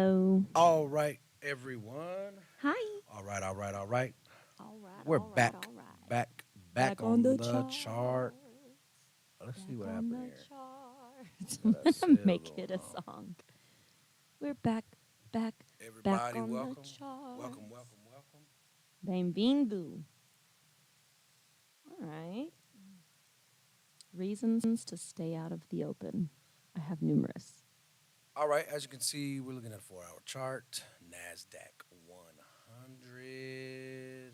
Hello. All right, everyone. Hi. All right, all right, all right. All right, We're all right, back, all right. back, back Back on the on the charts. chart. Let's see Back what on happened the here. charts. We I'm got a gonna sale make going it a on. song. We're back, back, back Everybody, on the welcome, welcome, charts. welcome, welcome. Bem-vindo. All right. Reasons to stay out of the open. I have numerous. All right, as you can see, we're looking at a 4 hour chart. Nasdaq 100.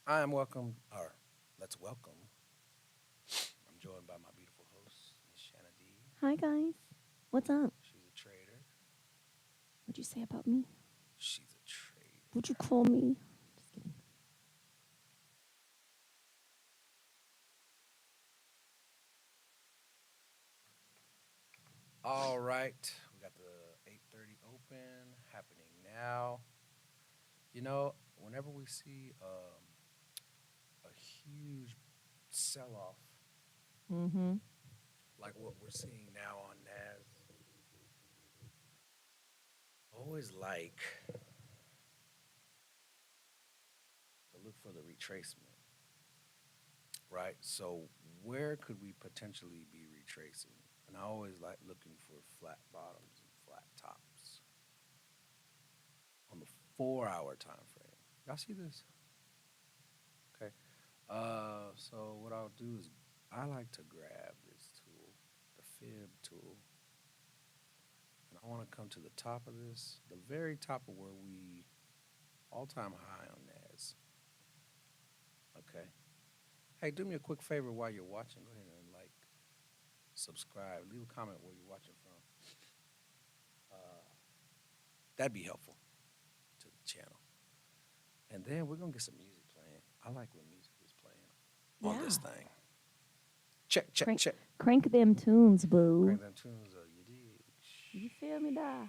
I am welcome, or let's welcome. I'm joined by my beautiful host, Miss Shanna D. Hi, guys. What's up? She's a trader. What'd you say about me? She's a trader. What'd you call me? Just kidding. All right, we got the 8:30 open happening now. Whenever we see a huge sell-off Mm-hmm. like what we're seeing now on Nas, always like to look for the retracement, right? So where could we potentially be retracing? And I always like looking for flat bottoms and flat tops on the 4 hour time frame. Y'all see this? Okay. So what I'll do is I like to grab this tool, the fib tool, and I want to come to the top of this, the very top of where we all-time high on NAS. Okay. Hey, do me a quick favor while you're watching. Go ahead and like, subscribe, leave a comment where you're watching from. That'd be helpful to the channel. And then we're gonna get some music playing. I like when music is playing on Yeah. this thing. Check, check, Crank, check. crank them tunes, boo. Crank them tunes up. You dig? You feel me, da?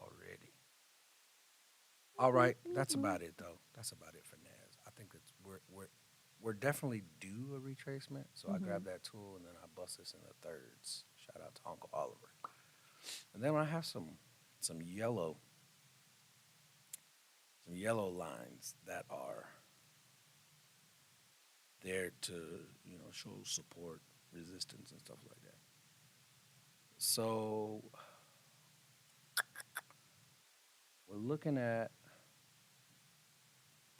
Already. All right, that's about it though. That's about it for Nas. I think it's we're definitely due a retracement. So I Mm-hmm. grab that tool and then I bust this into thirds. Shout out to Uncle Oliver. And then I have some yellow some yellow lines that are there to show support, resistance, and stuff like that. So we're looking at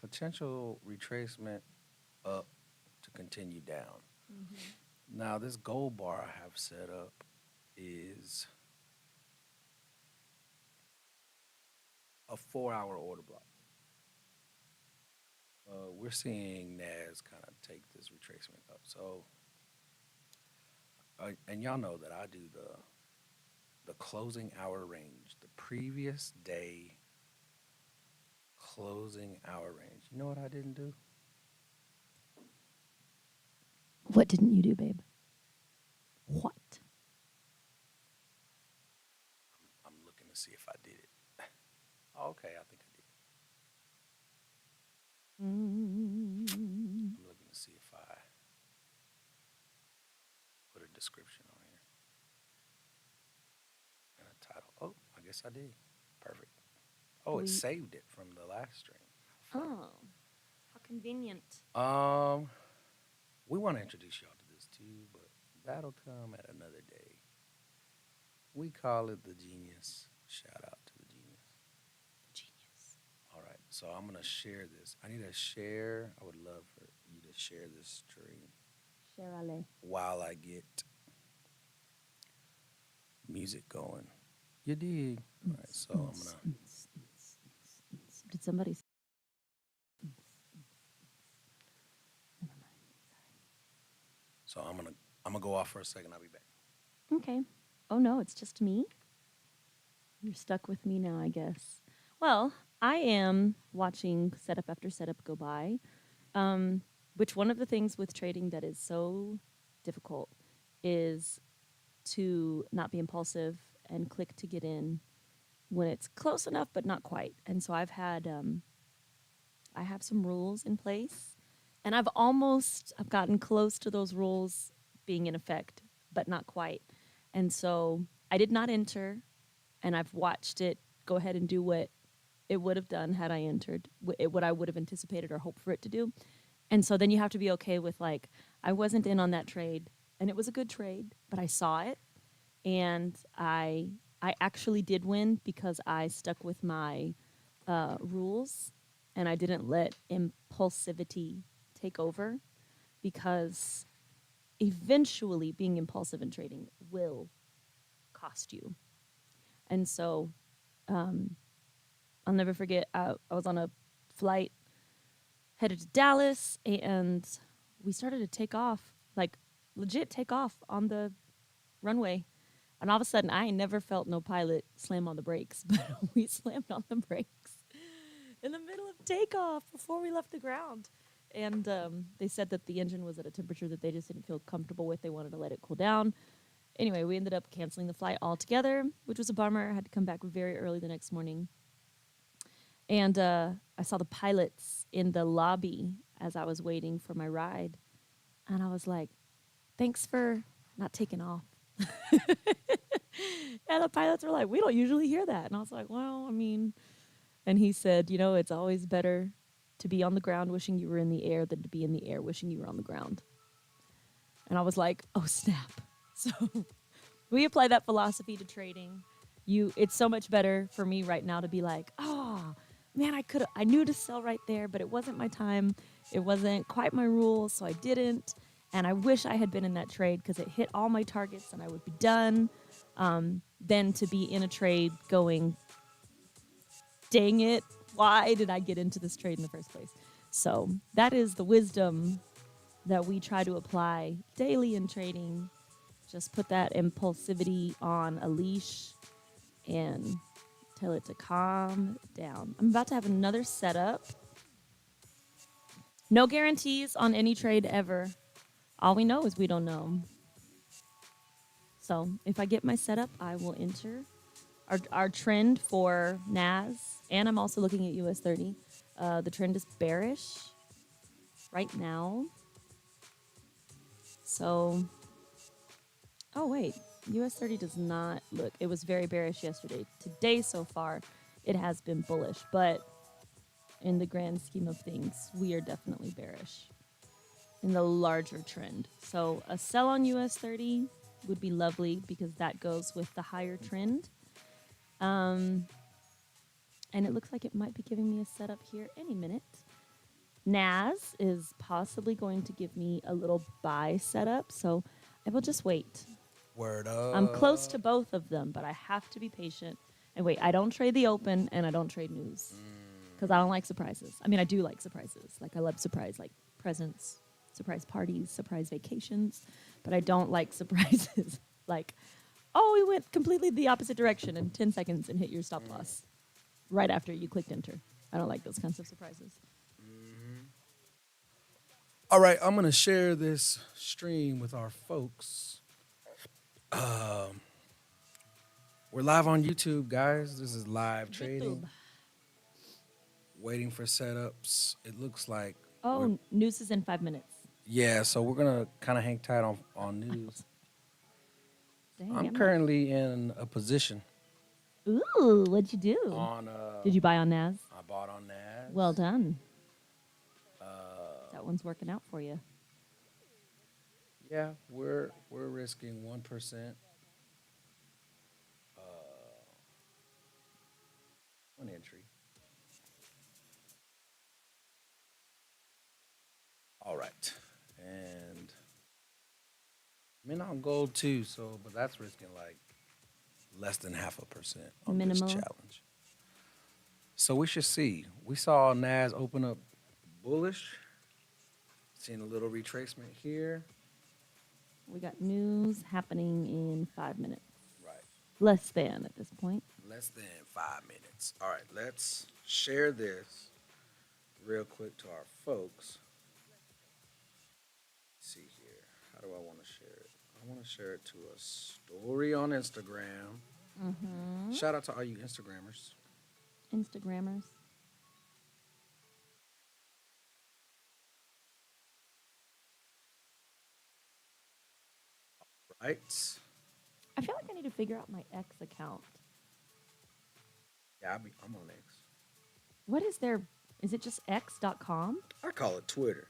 potential retracement up to continue down. Mm-hmm. Now, this gold bar I have set up is a 4 hour order block. We're seeing NAS kind of take this retracement up. So, and y'all know that I do the closing hour range, the previous day closing hour range. You know what I didn't do? What didn't you do, babe? What? I'm looking to see if I did it. Okay, I think I did. Mm. I'm looking to see if I put a description on here and a title. Oh, I guess I did. Perfect. Oh, it We. saved it from the last stream. Fun. Oh, how convenient. Um, we want to introduce y'all to this too, but that'll come at another day. We call it the genius. Shout out to the genius. Genius. All right, so I'm gonna share this. I need to share. I would love for you to share this stream Cherale. while I get music going. You dig? All right, so I'm gonna. Did somebody? Never mind. So I'm gonna go off for a second. I'll be back. Okay. Oh no, it's just me. You're stuck with me now, I guess. Well, I am watching setup after setup go by. Which one of the things with trading that is so difficult is to not be impulsive and click to get in when it's close enough but not quite. And so I have some rules in place, and I've gotten close to those rules being in effect, but not quite. And so I did not enter and I've watched it go ahead and do what it would have done had I entered, what I would have anticipated or hoped for it to do. And so then you have to be okay with like, I wasn't in on that trade, and it was a good trade, but I saw it, and I actually did win because I stuck with my rules, and I didn't let impulsivity take over, because eventually being impulsive in trading will cost you. And so I'll never forget, I was on a flight headed to Dallas, and we started to take off, like legit take off on the runway. And all of a sudden, I ain't never felt no pilot slam on the brakes, but we slammed on the brakes in the middle of takeoff before we left the ground. And they said that the engine was at a temperature that they just didn't feel comfortable with. They wanted to let it cool down. Anyway, we ended up canceling the flight altogether, which was a bummer. I had to come back very early the next morning. And I saw the pilots in the lobby as I was waiting for my ride. And I was like, thanks for not taking off. And the pilots were like, we don't usually hear that. And I was like, well, I mean, and he said, you know, it's always better to be on the ground wishing you were in the air than to be in the air wishing you were on the ground. And I was like, oh, snap. So we apply that philosophy to trading. It's so much better for me right now to be like, oh, man, I knew to sell right there, but it wasn't my time. It wasn't quite my rule, so I didn't. And I wish I had been in that trade because it hit all my targets and I would be done. Than to be in a trade going, dang it, why did I get into this trade in the first place? So that is the wisdom that we try to apply daily in trading. Just put that impulsivity on a leash and tell it to calm down. I'm about to have another setup. No guarantees on any trade ever. All we know is we don't know. So if I get my setup, I will enter our trend for NAS, and I'm also looking at US 30. The trend is bearish right now. So, oh wait, US 30 does not look, it was very bearish yesterday. Today so far, it has been bullish, but in the grand scheme of things, we are definitely bearish in the larger trend. So a sell on US 30 would be lovely because that goes with the higher trend. And it looks like it might be giving me a setup here any minute. NAS is possibly going to give me a little buy setup, so I will just wait. Word up. I'm close to both of them, but I have to be patient and wait. I don't trade the open and I don't trade news because I don't like surprises. I mean, I do like surprises. Like I love surprise, like presents, surprise parties, surprise vacations, but I don't like surprises like, oh, we went completely the opposite direction in 10 seconds and hit your stop loss right after you clicked enter. I don't like those kinds of surprises. All right, I'm going to share this stream with our folks. We're live on YouTube, guys. This is live trading. YouTube. Waiting for setups. It looks like. Oh, news is in 5 minutes. Yeah, so we're going to kind of hang tight on news. Dang, I'm currently in a position. Ooh, what'd you do? On Did you buy on NAS? I bought on NAS. Well done. That one's working out for you. Yeah, we're risking 1%. One entry. All right, and I'm in on gold too. So, but that's risking like less than 0.5% on this challenge. So we should see. We saw NAS open up bullish. Seeing a little retracement here. We got news happening in 5 minutes. Right. Less than at this point. Less than 5 minutes. All right, let's share this real quick to our folks. Let's see here. How do I want to share it? I want to share it to a story on Instagram. Mm-hmm. Shout out to all you Instagrammers. Instagrammers. Right. I feel like I need to figure out my X account. Yeah, I'm on X. What is there? Is it just x.com? I call it Twitter.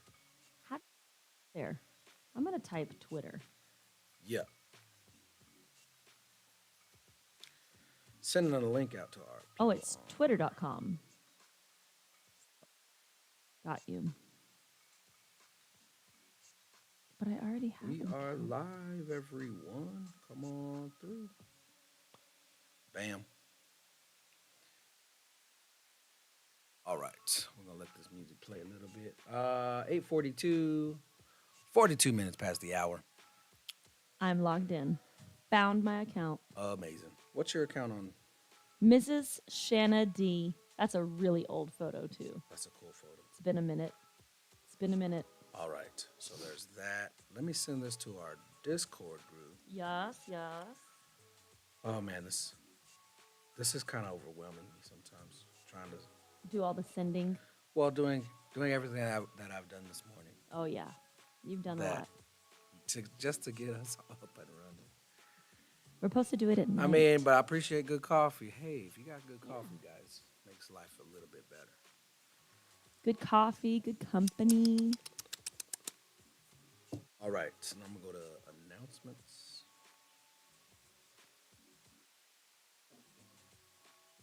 How there? I'm gonna type Twitter. Yep. Sending a link out to our people. Oh, it's twitter.com. Got you. But I already have. We are live, everyone. Come on through. Bam. All right. We're going to let this music play a little bit. 8:42, 42 minutes past the hour. I'm logged in. Found my account. Amazing. What's your account on? Mrs. Shanna D. That's a really old photo, too. That's a cool photo. It's been a minute. All right. So there's that. Let me send this to our Discord group. Yes. Oh, man. This is kind of overwhelming me sometimes. Trying to do all the sending. Well, doing everything that I've done this morning. Oh yeah, you've done a lot. Just to get us up and running. We're supposed to do it at night. I mean, but I appreciate good coffee. Hey, if you got good coffee, guys, makes life a little bit better. Good coffee, good company. All right, so now I'm gonna go to announcements.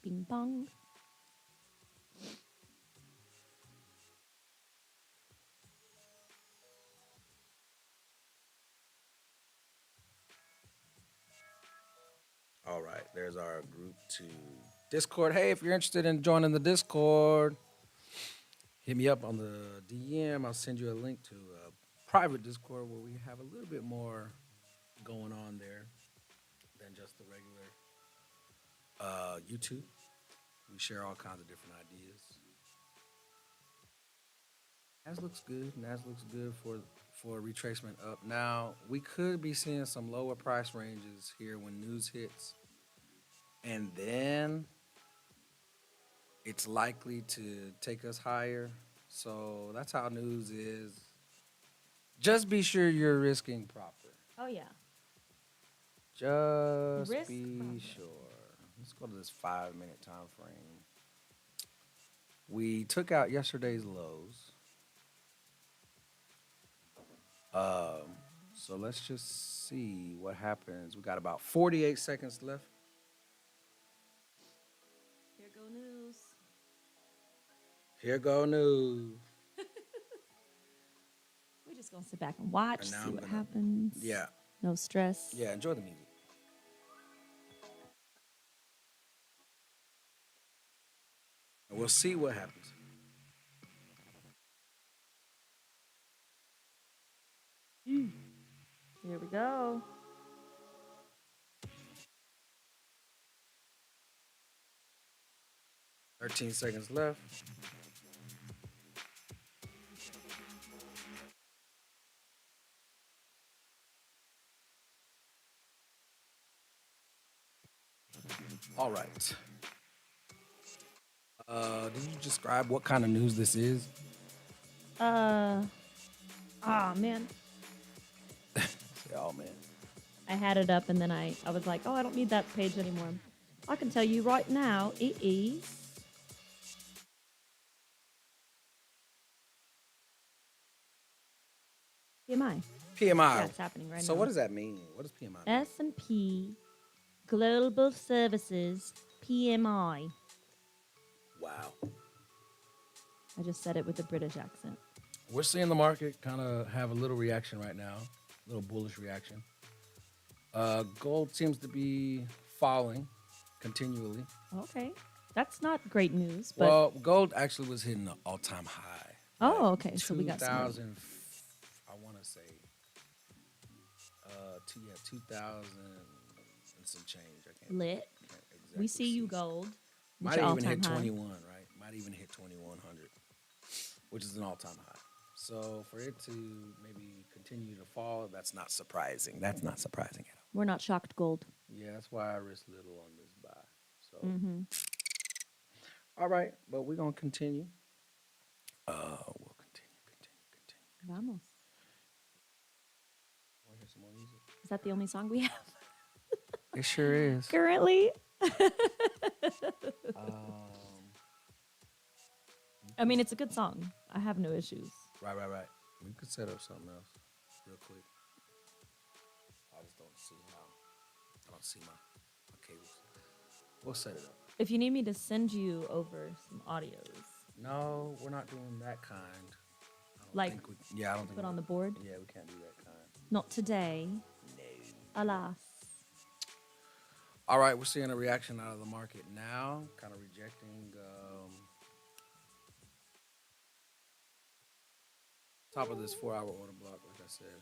Bing bong. All right, there's our group to Discord. Hey, if you're interested in joining the Discord, hit me up on the DM. I'll send you a link to a private Discord where we have a little bit more going on there than just the regular YouTube. We share all kinds of different ideas. NAS looks good. NAS looks good for retracement up. Now, we could be seeing some lower price ranges here when news hits. And then it's likely to take us higher. So that's how news is. Just be sure you're risking proper. Oh yeah. Just Risk be proper. sure. Let's go to this 5-minute time frame. We took out yesterday's lows. So let's just see what happens. We got about 48 seconds left. Here go news. Here go news. We're just gonna sit back and watch, And now see I'm what gonna- happens. Yeah. No stress. Yeah, enjoy the music. And we'll see what happens. Here we go. $13 seconds left. All right. Did you describe what kind of news this is? Man. Oh, man. I had it up and then I was like, oh, I don't need that page anymore. I can tell you right now, it is PMI. PMI. Yeah, it's happening right now. So what does that mean? What does PMI mean? S&P Global Services PMI. Wow. I just said it with a British accent. We're seeing the market kind of have a little reaction right now, a little bullish reaction. Gold seems to be falling continually. Okay. That's not great news, but Well, gold actually was hitting an all-time high. oh, okay. So we got some 2000, I want to say, 2000 and some change. lit. Can't exactly We see you, gold. Might It's your even hit all-time high. 21, right? Might even hit 2100, which is an all-time high. So for it to maybe continue to fall, that's not surprising. That's not surprising at all. We're not shocked, gold. Yeah, that's why I risk little on this buy. So, Mm-hmm. all right, but we're gonna continue. We'll continue. Vamos. Want to hear some more music? Is that the only song we have It sure is. currently? Um, I mean, it's a good song. I have no issues. right. We could set up something else real quick. I just don't see how. I don't see my cables. We'll set it up. If you need me to send you over some audios, No, we're not doing that kind. I don't like think we. Yeah, I don't think. put on the board, Yeah, we can't do that kind. not today, No. alas. All right, we're seeing a reaction out of the market now, kind of rejecting top of this 4-hour order block, like I said.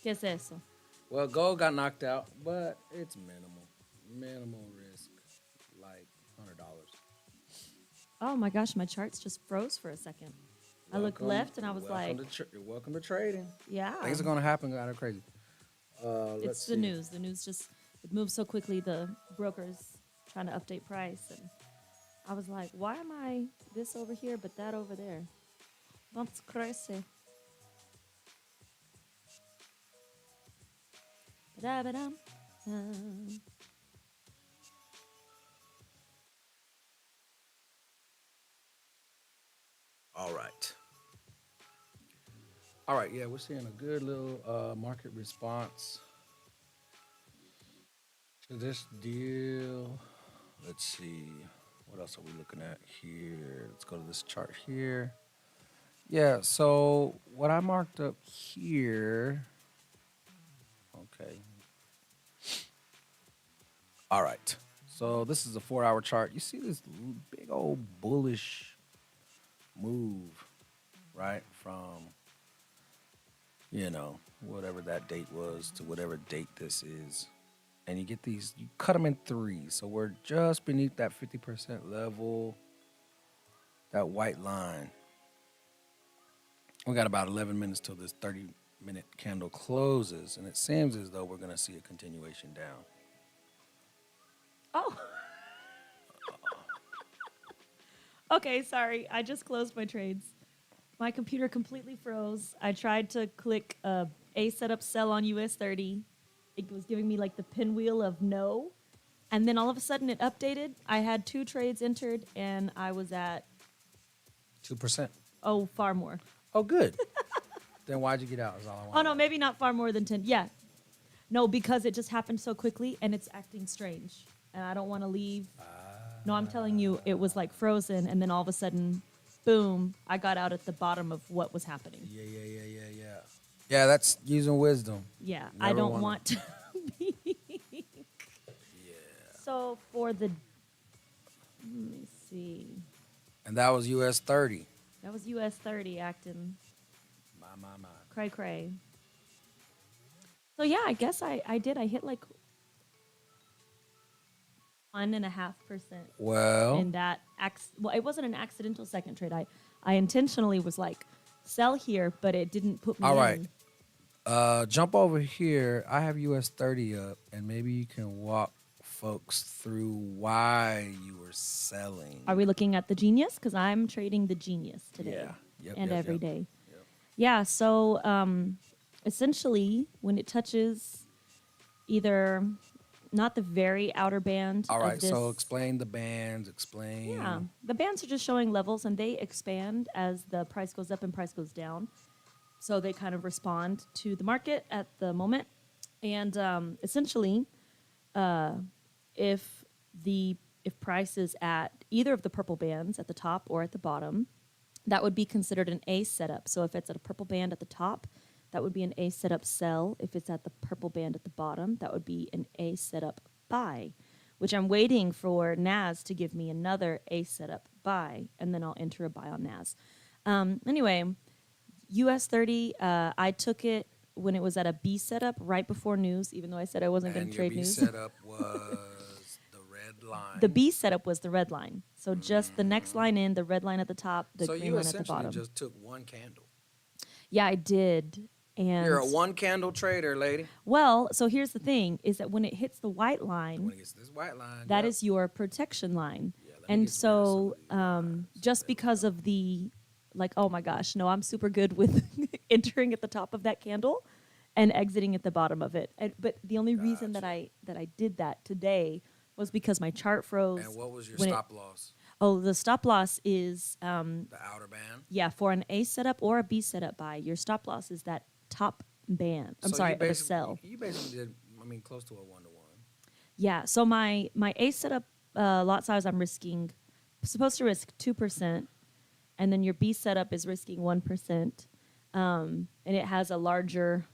¿Qué es eso? Well, gold got knocked out, but it's minimal risk, like $100. Oh my gosh, my charts just froze for a second. I looked left and I was like, you're welcome to trading. yeah. Things are gonna happen kind of crazy. It's the news. The news just, it moves so quickly. The broker's trying to update price. And I was like, why am I this over here, but that over there? That's crazy. Ba-da-ba-dum. All right. All right, yeah, we're seeing a good little market response to this deal. Let's see. What else are we looking at here? Let's go to this chart here. Yeah, so what I marked up here. Okay. All right. So this is a 4-hour chart. You see this big old bullish move, right? From, whatever that date was to whatever date this is. And you get these, you cut them in threes. So we're just beneath that 50% level, that white line. We got about 11 minutes till this 30-minute candle closes. And it seems as though we're going to see a continuation down. Oh. Okay, sorry. I just closed my trades. My computer completely froze. I tried to click A setup sell on US 30. It was giving me like the pinwheel of no. And then all of a sudden it updated. I had 2 trades entered and I was at 2%. far more. Oh, good. Then why'd you get out? Is all I want. Oh no, maybe not far more than 10. Yeah. No, because it just happened so quickly and it's acting strange. And I don't want to leave. No, I'm telling you, it was like frozen and then all of a sudden, boom, I got out at the bottom of what was happening. Yeah. Yeah, that's using wisdom. Yeah, Never I don't want to be. Yeah. So for the, let me see. And that was US 30. That was US 30 acting My. cray cray. So yeah, I guess I did. I hit like 1.5% Well, in that. Well, it wasn't an accidental second trade. I intentionally was like, sell here, but it didn't put me all in. right. Jump over here. I have US 30 up, and maybe you can walk folks through why you were selling. Are we looking at the Genius? Because I'm trading the Genius today. Yeah. And every day. Yep. Yeah, so essentially, when it touches either not the very outer band. All right, of this, so explain the bands, explain. Yeah, the bands are just showing levels, and they expand as the price goes up and price goes down. So they kind of respond to the market at the moment. And essentially, if price is at either of the purple bands at the top or at the bottom, that would be considered an A setup. So if it's at a purple band at the top, that would be an A setup sell. If it's at the purple band at the bottom, that would be an A setup buy, which I'm waiting for NAS to give me another A setup buy, and then I'll enter a buy on NAS. Anyway, US 30, I took it when it was at a B setup right before news, even though I said I wasn't going to trade news. And your B setup was the red line. The B setup was the red line. So just the next line in, the red line at the top, the green line at the bottom. So you essentially just took one candle. Yeah, I did. And you're a one candle trader, lady. Well, so here's the thing, is that when it hits the white line, when it gets this white line, that is your protection line. Yeah, and so just because of the, like, oh my gosh, no, I'm super good with entering at the top of that candle and exiting at the bottom of it. But the only reason that Gotcha. I did that today was because my chart froze And what was your when it. stop loss? Oh, the stop loss is The outer band. yeah, for an A setup or a B setup buy, your stop loss is that top band. I'm So sorry, you of a basically sell. you basically did. I mean, close to a 1-to-1. Yeah. So my A setup lot size, I'm risking supposed to risk 2%, and then your B setup is risking 1%, and it has a larger,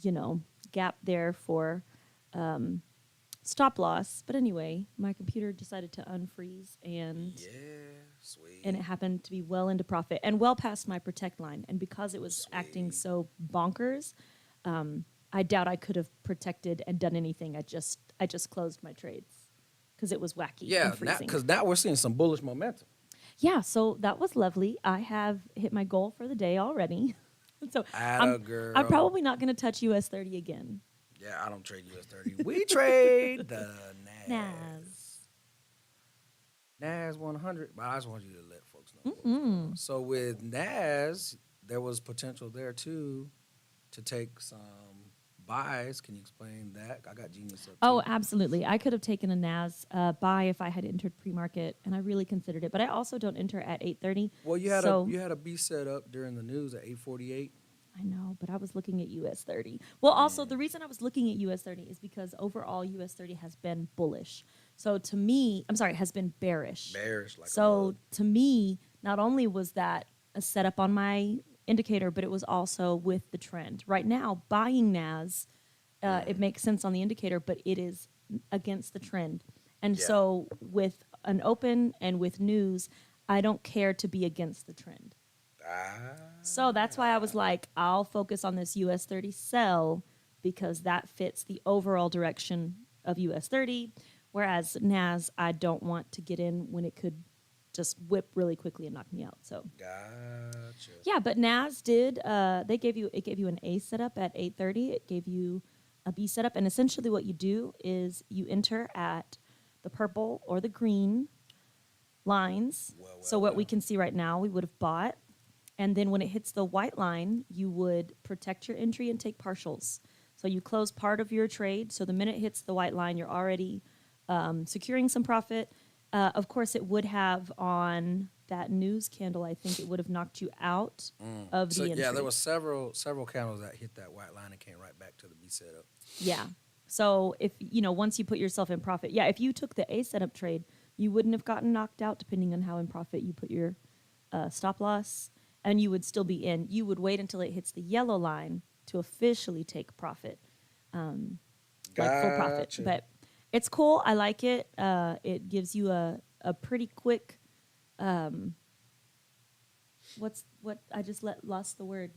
you know, gap there for stop loss. But anyway, my computer decided to unfreeze, Yeah, and it sweet, happened to be well into profit and well past my protect line. And because it was acting sweet. so bonkers, I doubt I could have protected and done anything. I just closed my trades because it was wacky and Yeah, now freezing. because now we're seeing some bullish momentum. Yeah, so that was lovely. I have hit my goal for the day already. So I'm Atta I'm girl. probably not going to touch US 30 again. Yeah, I don't trade US 30. We trade the Nas. NAS 100. But I just want you to let folks know what was going on. So with NAS, there was potential there too to take some buys. Can you explain that? I got Genius up Oh, too. absolutely. I could have taken a NAS buy if I had entered pre-market, and I really considered it. But I also don't enter at 8:30. Well, So you had a B set up during the news at 8:48. I know, but I was looking at US 30. Well, also, the reason I was looking at US 30 is because overall US 30 has been bullish. So to me, I'm sorry, has been bearish. Bearish like a So mug. to me, not only was that a setup on my indicator, but it was also with the trend. Right now, buying NAS, it makes sense on the indicator, but it is against the trend. And Yeah. so with an open and with news, I don't care to be against the trend. So that's why I was Ah. like, I'll focus on this US 30 sell because that fits the overall direction of US 30. Whereas NAS, I don't want to get in when it could just whip really quickly and knock me out. So Gotcha. yeah, but NAS did. It gave you an A setup at 8:30. It gave you a B setup, and essentially what you do is you enter at the purple or the green lines. Well, So well, what we well. can see right now, we would have bought. And then when it hits the white line, you would protect your entry and take partials. So you close part of your trade. So the minute it hits the white line, you're already securing some profit. Of course, it would have on that news candle, I think it would have knocked you out of So the yeah, entry. there was several candles that hit that white line and came right back to the B setup. Yeah. So if, once you put yourself in profit, yeah, if you took the A setup trade, you wouldn't have gotten knocked out depending on how in profit you put your stop loss, and you would still be in. You would wait until it hits the yellow line to officially take profit, like full profit. Gotcha. But it's cool. I like it. It gives you a pretty quick. What I just lost the word.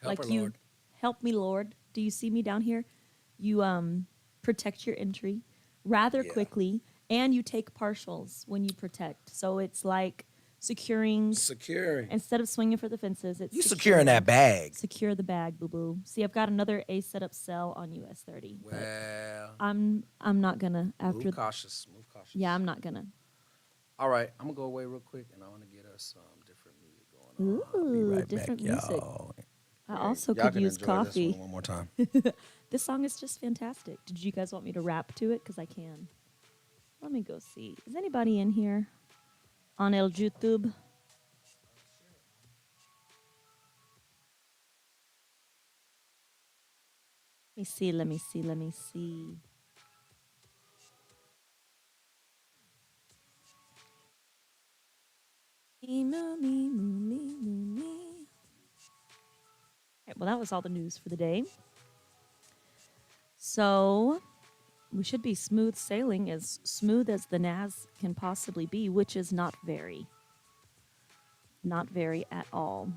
Help her, Like you Lord. help me, Lord. Do you see me down here? You protect your entry rather Yeah. quickly, and you take partials when you protect. So it's like securing. Securing. Instead of swinging for the fences, it's You securing that bag. Secure the bag, boo boo. See, I've got another A setup sell on US 30, but Well, I'm not gonna after. move cautious. Move cautious. Yeah, I'm not gonna. All right, I'm gonna go away real quick, and I want to get us some different music going on. I'll be Ooh, right different back, music. y'all. I Yeah, also y'all could can use enjoy coffee. This one more time. This song is just fantastic. Did you guys want me to rap to it? Because I can. Let me go see. Is anybody in here on El YouTube? Let me see. Let me see. Let me see. Me, moo, me, moo, me, moo, me. All right, well, that was all the news for the day. So we should be smooth sailing, as smooth as the NAS can possibly be, which is not very. Not very at all.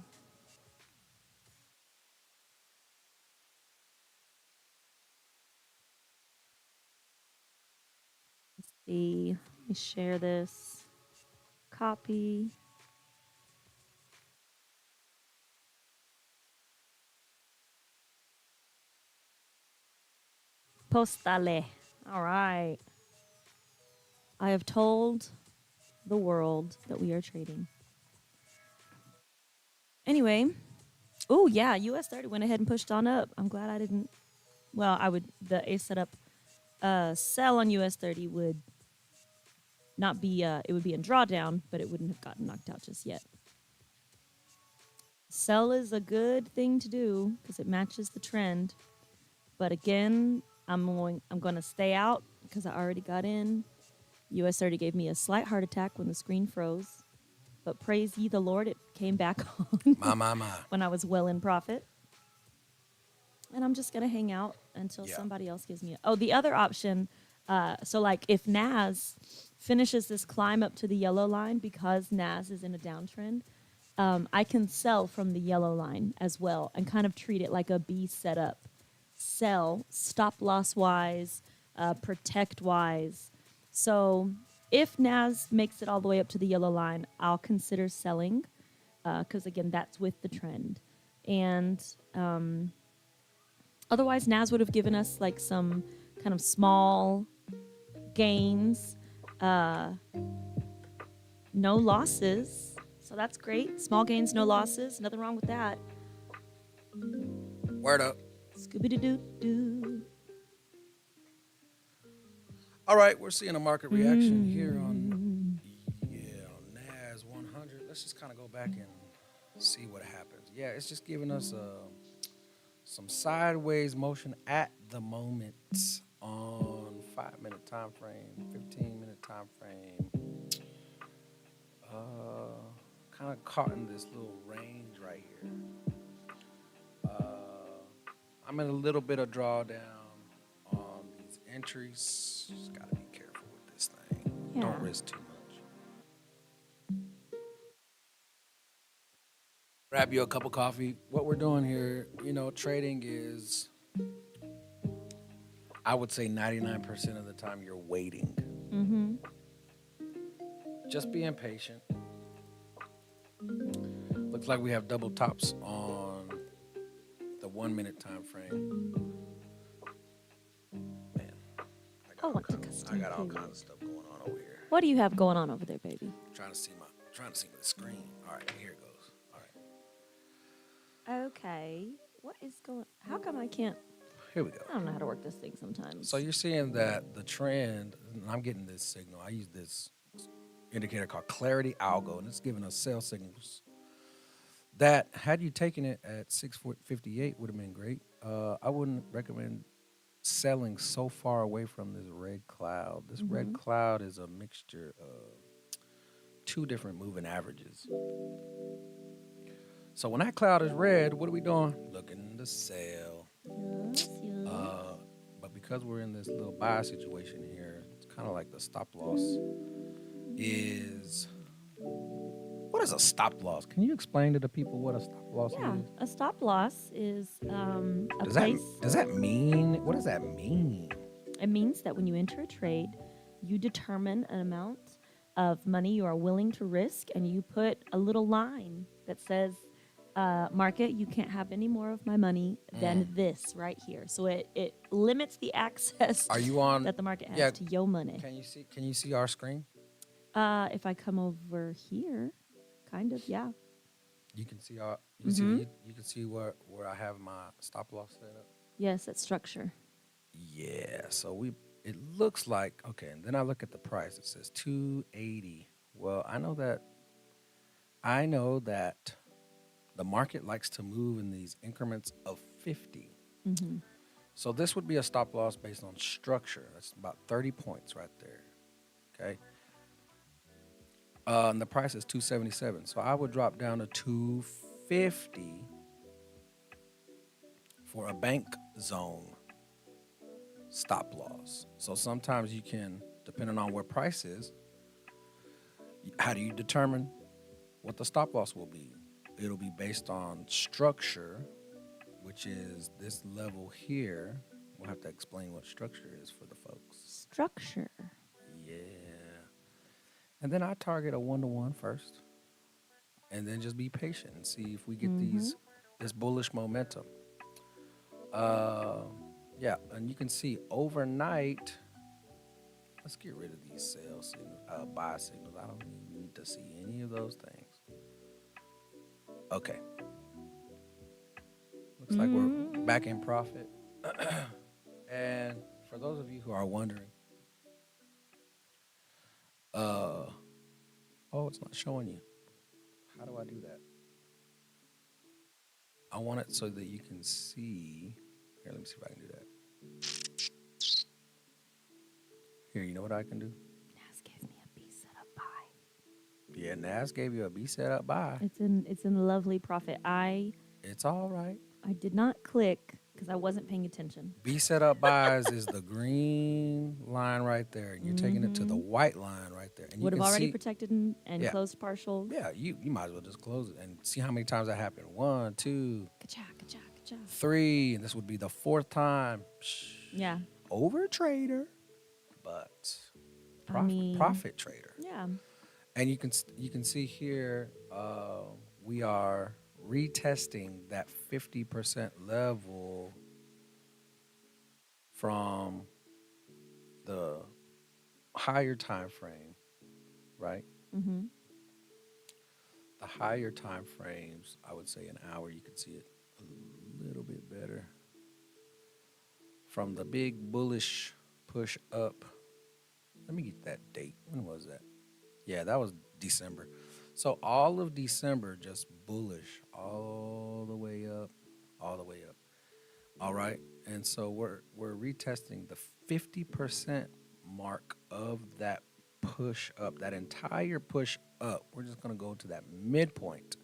Let's see. Let me share this. Copy. Postale. All right. I have told the world that we are trading. Anyway, Oh yeah, US 30 went ahead and pushed on up. I'm glad I didn't. Well, I would. The A setup sell on US 30 would not be. It would be in drawdown, but it wouldn't have gotten knocked out just yet. Sell is a good thing to do because it matches the trend. But again, I'm going to stay out because I already got in. US 30 gave me a slight heart attack when the screen froze. But praise ye the Lord, it came back on My. when I was well in profit. And I'm just going to hang out until Yeah. somebody else gives me. Oh, the other option. So, like, if NAS finishes this climb up to the yellow line because NAS is in a downtrend, I can sell from the yellow line as well and kind of treat it like a B setup. Sell stop loss wise, protect wise. So if NAS makes it all the way up to the yellow line, I'll consider selling because, again, that's with the trend. And otherwise, NAS would have given us like some kind of small gains, no losses. So that's great. Small gains, no losses. Nothing wrong with that. Word up. Scooby-Doo-doo-doo. All right, we're seeing a market reaction here on NAS100. Let's just kind of go back and see what happens. Yeah, it's just giving us some sideways motion at the moment on 5-minute time frame, 15-minute time frame. Kind of caught in this little range right here. I'm in a little bit of drawdown on these entries. Just gotta be careful with this thing. Yeah. Don't risk too much. Grab you a cup of coffee. What we're doing here, trading is, I would say 99% of the time you're waiting. Mm-hmm. Just being patient. Looks like we have double tops on the 1-minute time frame. Man, I got all kinds of stuff going on over here. What do you have going on over there, baby? Trying to see the screen. All right, here it goes. All right. Okay. What is going? How come I can't? Here we go. I don't know how to work this thing sometimes. So you're seeing that the trend, and I'm getting this signal. I use this indicator called Clarity Algo, and it's giving us sell signals that, had you taken it at 6.58, would have been great. I wouldn't recommend selling so far away from this red cloud. This red cloud is a mixture of two different moving averages. So when that cloud is red, what are we doing? Looking to sell. Yes. But because we're in this little buy situation here, it's kind of like the stop loss is. What is a stop loss? Can you explain to the people what a stop loss Yeah, is? a stop loss is a Does place. that mean? What does that mean? It means that when you enter a trade, you determine an amount of money you are willing to risk, and you put a little line that says, "Market, you can't have any more of my money than this right here." So it limits the access. Are you on that the market has to your money? Can you see our screen? If I come over here, kind of, yeah. You can see you can see where I have my stop loss set up. Yes, that's structure. Yeah, so it looks like, okay, and then I look at the price. It says 280. Well, I know that the market likes to move in these increments of 50. Mm-hmm. So this would be a stop loss based on structure. That's about 30 points right there. Okay. And the price is 277. So I would drop down to 250 for a bank zone stop loss. So sometimes you can, depending on where price is, how do you determine what the stop loss will be? It'll be based on structure, which is this level here. We'll have to explain what structure is for the folks. Structure. Yeah. And then I target a 1-to-1 first, and then just be patient and see if we get this bullish momentum. Yeah, and you can see overnight. Let's get rid of these sell signals, buy signals. I don't need to see any of those things. Okay. Looks like we're back in profit. And for those of you who are wondering, oh, it's not showing you. How do I do that? I want it so that you can see. Here, let me see if I can do that. Here, you know what I can do? Nas gave me a B setup buy. Yeah, Nas gave you a B set up buy. It's in lovely profit. It's all right. I did not click because I wasn't paying attention. B set up buys is the green line right there, and you're taking it to the white line right there. And Would you have can already see, protected and Yeah. closed partial. yeah, you might as well just close it and see how many times that happened. 1, 2, Ka-cha, ka-cha, ka-cha. 3, and this would be the 4th time. Yeah. Over trader, but profit trader. Yeah. And you can see here we are retesting that 50% level from the higher time frame, right? Mm-hmm. The higher time frames, I would say an hour, you can see it a little bit better. From the big bullish push up. Let me get that date. When was that? Yeah, that was December. So all of December just bullish all the way up, all the way up. All right. And so we're retesting the 50% mark of that push up, that entire push up. We're just going to go to that midpoint.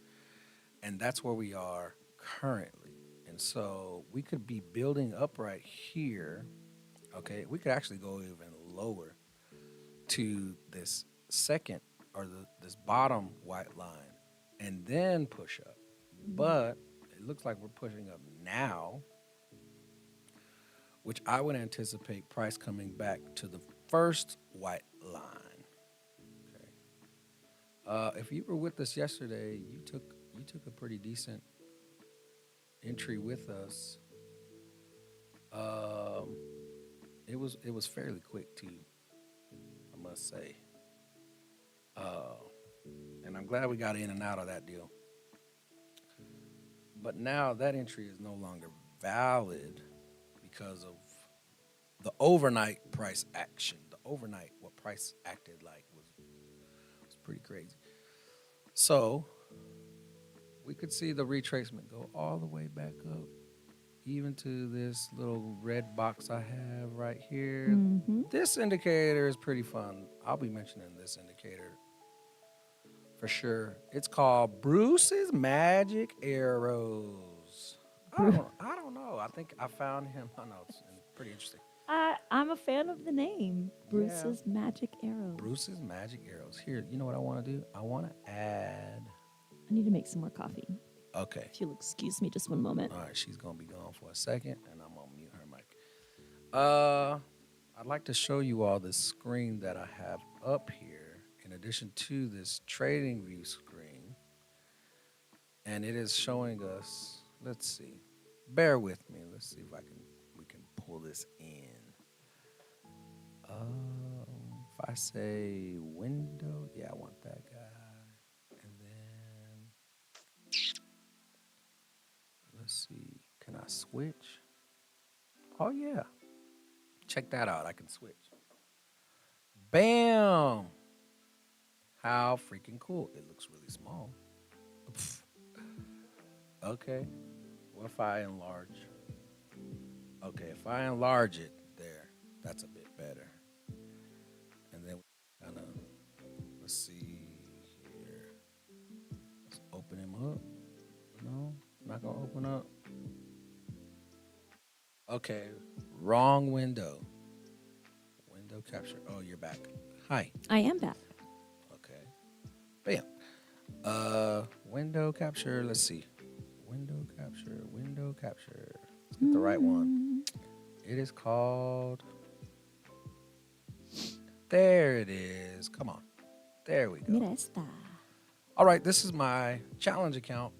And that's where we are currently. And so we could be building up right here. Okay. We could actually go even lower to this second or this bottom white line and then push up. But it looks like we're pushing up now, which I would anticipate price coming back to the first white line. Okay. If you were with us yesterday, you took a pretty decent entry with us. It was fairly quick too, I must say. And I'm glad we got in and out of that deal. But now that entry is no longer valid because of the overnight price action. The overnight, what price acted like was pretty crazy. So we could see the retracement go all the way back up, even to this little red box I have right here. Mm-hmm. This indicator is pretty fun. I'll be mentioning this indicator for sure. It's called Bruce's Magic Arrows. I don't know. I think I found him. I know it's pretty interesting. I'm a fan of the name. Bruce's Magic Arrows. Bruce's Magic Arrows. Here, you know what I want to do? I want to add. I need to make some more coffee. Okay. If you'll excuse me just one moment. All right, she's going to be gone for a second, and I'm going to mute her mic. I'd like to show you all this screen that I have up here in addition to this trading view screen. And it is showing us, let's see. Bear with me. Let's see if we can pull this in. If I say window, yeah, I want that guy. And then let's see, can I switch? Oh yeah. Check that out. I can switch. Bam! How freaking cool. It looks really small. Okay. What if I enlarge? Okay, if I enlarge it there, that's a bit better. And then kind of, let's see here. Let's open him up. No, not going to open up. Okay, wrong window. Window capture. Oh, you're back. Hi. I am back. Okay. Bam. Window capture. Let's see. Window capture. Window capture. Let's get the right one. It is called. There it is. Come on. There we go. Mira esta. All right. This is my challenge account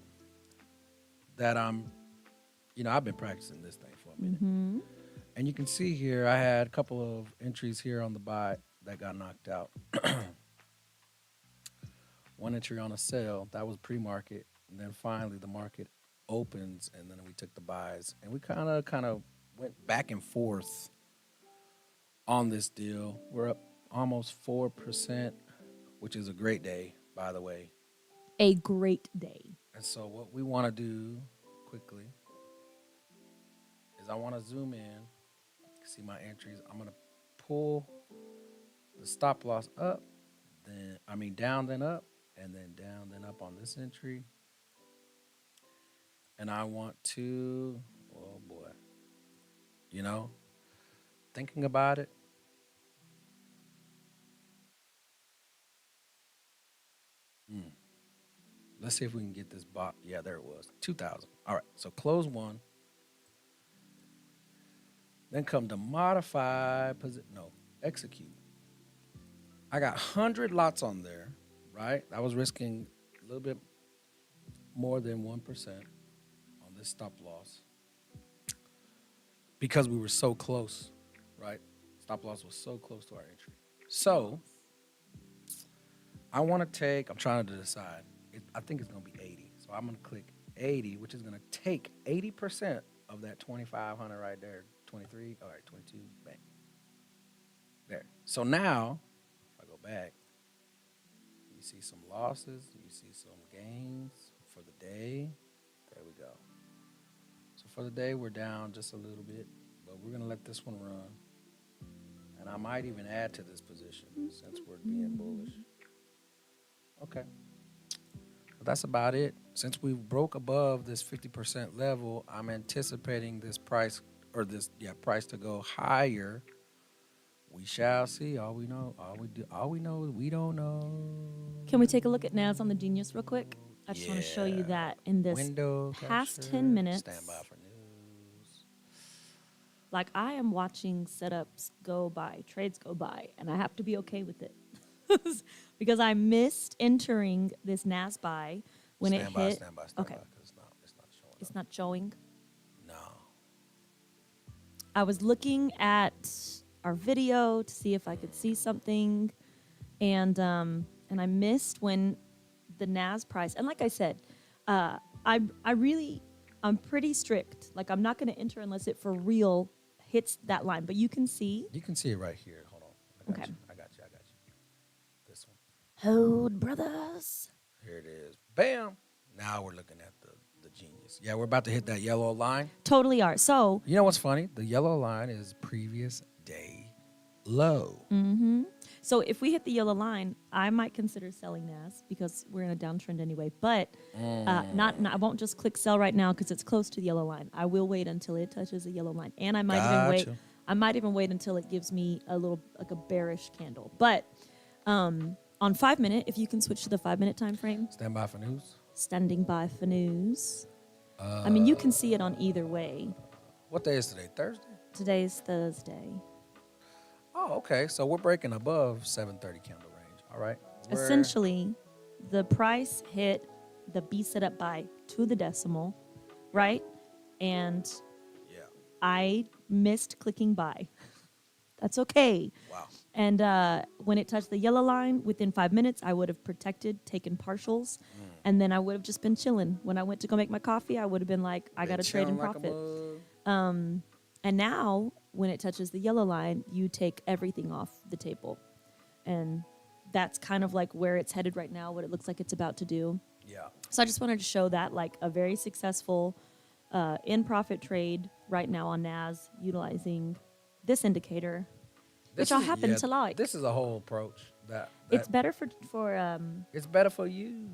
that I've been practicing this thing for a minute. Mm-hmm. And you can see here, I had a couple of entries here on the buy that got knocked out. One entry on a sell, that was pre-market. And then finally the market opens, and then we took the buys, and we kind of went back and forth on this deal. We're up almost 4%, which is a great day, by the way. A great day. And so what we want to do quickly is I want to zoom in, see my entries. I'm going to pull the stop loss up, down, then up, and then down, then up on this entry. And I want to, oh boy, thinking about it. Let's see if we can get this bot. Yeah, there it was, 2,000. All right, so close one. Then come to modify, execute. I got 100 lots on there, right? I was risking a little bit more than 1% on this stop loss because we were so close, right? Stop loss was so close to our entry. So I want to take, I'm trying to decide. I think it's going to be 80. So I'm going to click 80, which is going to take 80% of that 2,500 right there. 23, all right, 22, bang. There. So now, if I go back, you see some losses, you see some gains for the day. There we go. So for the day, we're down just a little bit, but we're going to let this one run. And I might even add to this position since we're being bullish. Okay. But that's about it. Since we broke above this 50% level, I'm anticipating this price to go higher. We shall see. All we know is we don't know. Can we take a look at NAS on the Genius real quick? I just want to show you that in this window past capture, 10 minutes. Stand by for news. Like, I am watching setups go by, trades go by, and I have to be okay with it. Because I missed entering this NAS buy when it hit. Stand by. Okay. It's not showing. It's not showing. No. I was looking at our video to see if I could see something, and I missed when the NAS price. And like I said, I'm pretty strict. Like, I'm not going to enter unless it for real hits that line. But you can see. You can see it right here. Hold on. Okay. I got you. This one. Hold, brothers. Here it is. Bam. Now we're looking at the Genius. Yeah, we're about to hit that yellow line. Totally are. So you know what's funny? The yellow line is previous day low. Mm-hmm. So if we hit the yellow line, I might consider selling NAS because we're in a downtrend anyway. But I won't just click sell right now because it's close to the yellow line. I will wait until it touches the yellow line, and I might even wait until it gives me a little like a bearish candle. But on 5 minute, if you can switch to the 5 minute time frame. Stand by for news. Standing by for news. You can see it on either way. What day is today? Thursday? Today's Thursday. Oh, okay. So we're breaking above 730 candle range. All right. Essentially, the price hit the B set up buy to the decimal, right? And yeah, I missed clicking buy. That's okay. Wow. And when it touched the yellow line, within 5 minutes, I would have protected, taken partials, and then I would have just been chilling. When I went to go make my coffee, I would have been like, I got to trade in profit. And now, when it touches the yellow line, you take everything off the table. And that's kind of like where it's headed right now, what it looks like it's about to do. Yeah. So I just wanted to show that, like, a very successful in-profit trade right now on NAS utilizing this indicator, which I happen to like. This is a whole approach. That it's better for it's better for you.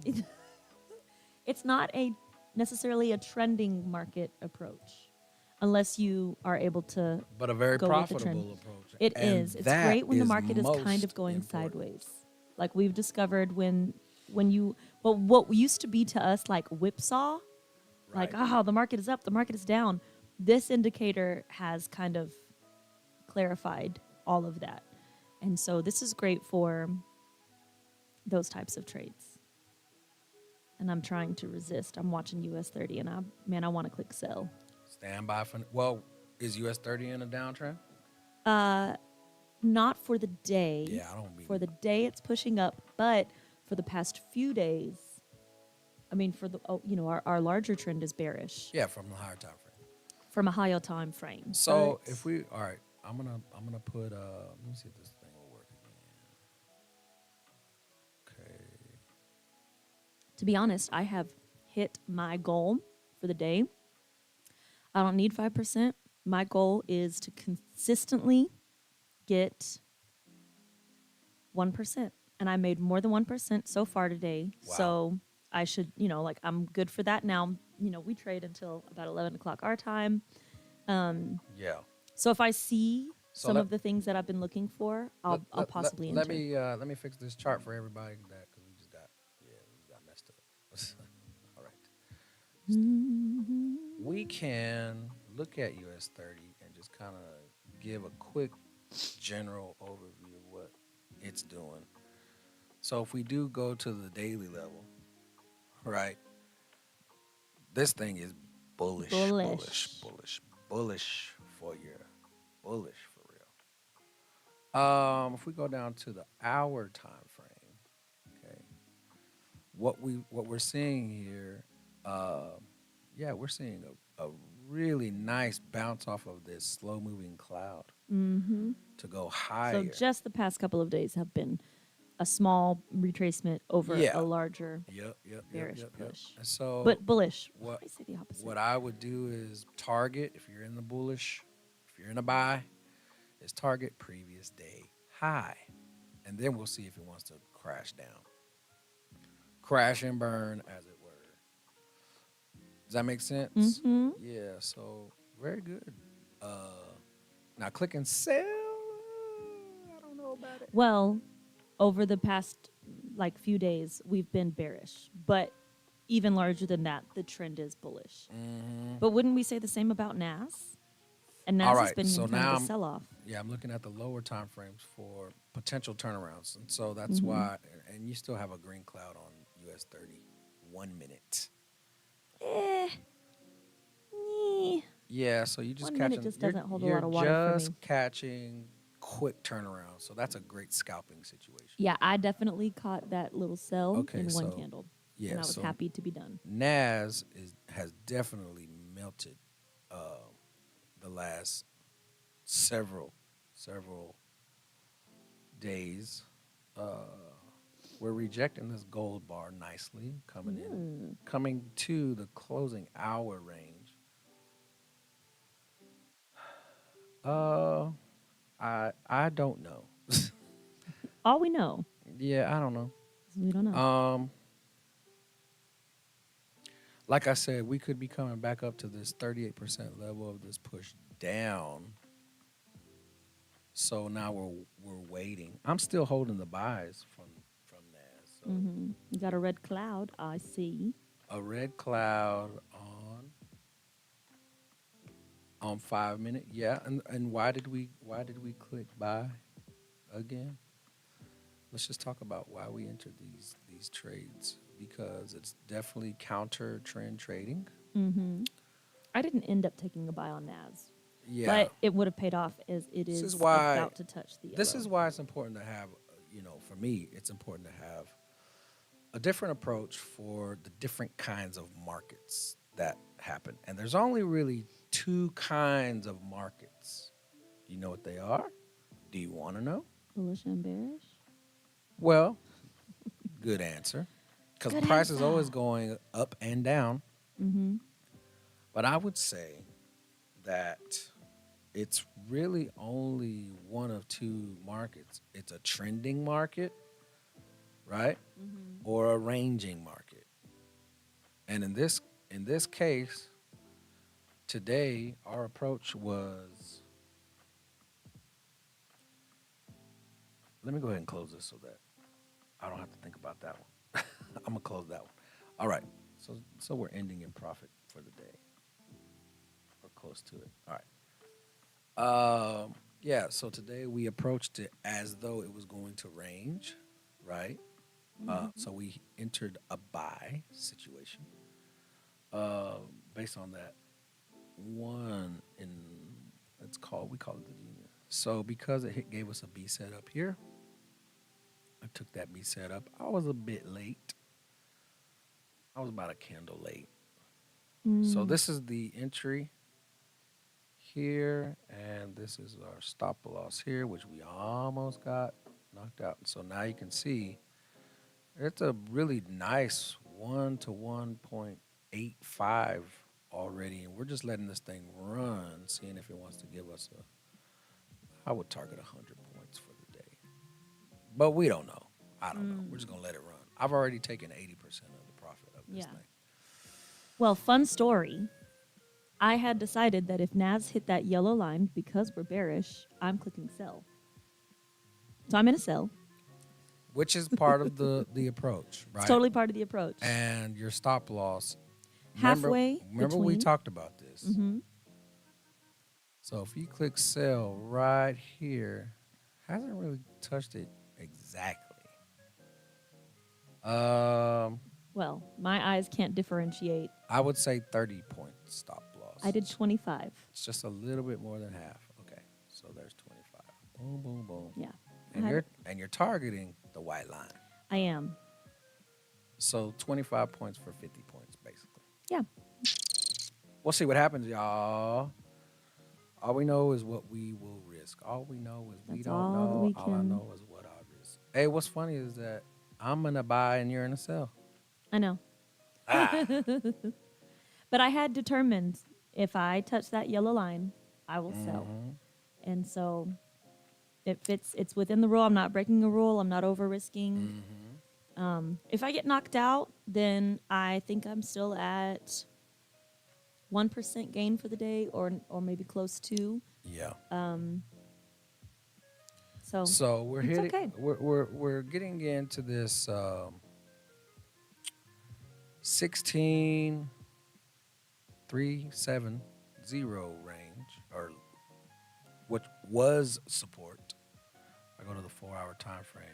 It's not necessarily a trending market approach, unless you are able to. But a very go profitable with the trend. approach. It is. It's great when the market is kind of going important. sideways. Like we've discovered when you. Well, what used to be to us like whipsaw, Right. like the market is up, the market is down. This indicator has kind of clarified all of that, and so this is great for those types of trades. And I'm trying to resist. I'm watching US 30, and I want to click sell. Stand by for. Well, is US 30 in a downtrend? Not for the day. Yeah, I don't mean. For the day, it's pushing up, but for the past few days, I mean, for the our larger trend is bearish Yeah, from the higher time frame. from a higher time frame. So But if we, all right, I'm gonna put let me see if this thing will work again. Okay. to be honest, I have hit my goal for the day. I don't need 5%. My goal is to consistently get 1%. And I made more than 1% so far today. Wow. So I should, like I'm good for that now. We trade until about 11 o'clock our time. Yeah. So if I see So some of the things that I've been looking for, I'll possibly let enter. me let me fix this chart for everybody that because we just got messed up. All right. We can look at US 30 and just kind of give a quick general overview of what it's doing. So if we do go to the daily level, right? This thing is bullish, bullish, Bullish. bullish, bullish for your bullish for real. If we go down to the hour time frame, okay, what we're seeing here, yeah, we're seeing a really nice bounce off of this slow moving cloud Mm-hmm. to go So higher. just the past couple of days have been a small retracement over Yeah. a larger Yep. bearish push. And so But bullish. Why what did I say the opposite? what I would do is target if you're in the bullish, if you're in a buy, is target previous day high. And then we'll see if it wants to crash down. Crash and burn, as it were. Does that make sense? Mm-hmm. Yeah, so very good. Now click and sell. I don't know about it. Well, over the past few days, we've been bearish, but even larger than that, the trend is bullish. Mm-hmm. But wouldn't we say the same about NAS? And All NAS has right, been so in kind of now a sell-off. I'm looking at the lower time frames for potential turnarounds, and so that's Mm-hmm. why. And you still have a green cloud on US 30, 1 minute. Eh, eh. Yeah, so you just 1 minute catching. just You're doesn't hold a you're lot of water for just me. catching quick turnarounds, so that's a great scalping situation. Yeah, I definitely caught that little sell Okay, in one so candle, yeah, and I was so happy to be done. NAS has definitely melted the last several days. We're rejecting this gold bar nicely, coming to the closing hour range. Uh, I don't know. All we know Yeah, I don't know. is we don't know. Like I said, we could be coming back up to this 38% level of this push down. So now we're waiting. I'm still holding the buys from NAS. So You got a red cloud, I see. a red cloud on 5 minute. Yeah, and why did we click buy again? Let's just talk about why we entered these trades because it's definitely counter trend trading. I didn't end up taking a buy on NAS, Yeah. but it would have paid off as it This is is why about to touch the yellow. this is why it's important to have, for me, it's important to have a different approach for the different kinds of markets that happen. And there's only really two kinds of markets. Do you know what they are? Do you want to know? Bullish and bearish. Well, good answer. Because Good price is answer. always going up and down. Mm-hmm. But I would say that it's really only one of two markets. It's a trending market, right? Or a ranging market. And in this case, today our approach was, let me go ahead and close this so that I don't have to think about that one. I'm gonna close that one. All right. So we're ending in profit for the day. Or close to it. All right. Yeah, so today we approached it as though it was going to range, right? So we entered a buy situation based on that one we call it the genius. So because gave us a B set up here, I took that B set up. I was a bit late. I was about a candle late. So Mm, this is the entry here, and this is our stop loss here, which we almost got knocked out. So now you can see it's a really nice 1 to 1.85 already, and we're just letting this thing run, seeing if it wants to give us a. I would target 100 points for the day, but we don't know. I don't know. We're just mm, gonna let it run. I've already taken 80% of the profit of this yeah. thing. Well, fun story. I had decided that if NAS hit that yellow line because we're bearish, I'm clicking sell. So I'm in a sell. Which is part of the approach, It's right? totally part of the approach. And your stop loss. Remember, Halfway remember we between. talked about this. Mm-hmm. So if you click sell right here, hasn't really touched it exactly. Um, Well, my eyes can't differentiate. I would say 30 point stop I loss. did 25. It's just a little bit more than half. Okay, so there's 25. Boom, boom, boom. Yeah. I And had it. you're targeting the white line. I am. So 25 points for 50 points, basically. Yeah. We'll see what happens, y'all. All we know is what we will risk. All we know is we That's don't all that know. we All I can. know is what I risk. Hey, what's funny is that I'm gonna buy and you're gonna sell. I know. Ah. But I had determined if I touch that yellow line, I will sell. Mm-hmm. And so it fits, it's within the rule. I'm not breaking a rule. I'm not over risking. Mm-hmm. If I get knocked out, then I think I'm still at 1% gain for the day or maybe close to. Yeah. So So we're it's hitting. okay. We're getting into this 16,370 range, or what was support. I go to the 4 hour time frame.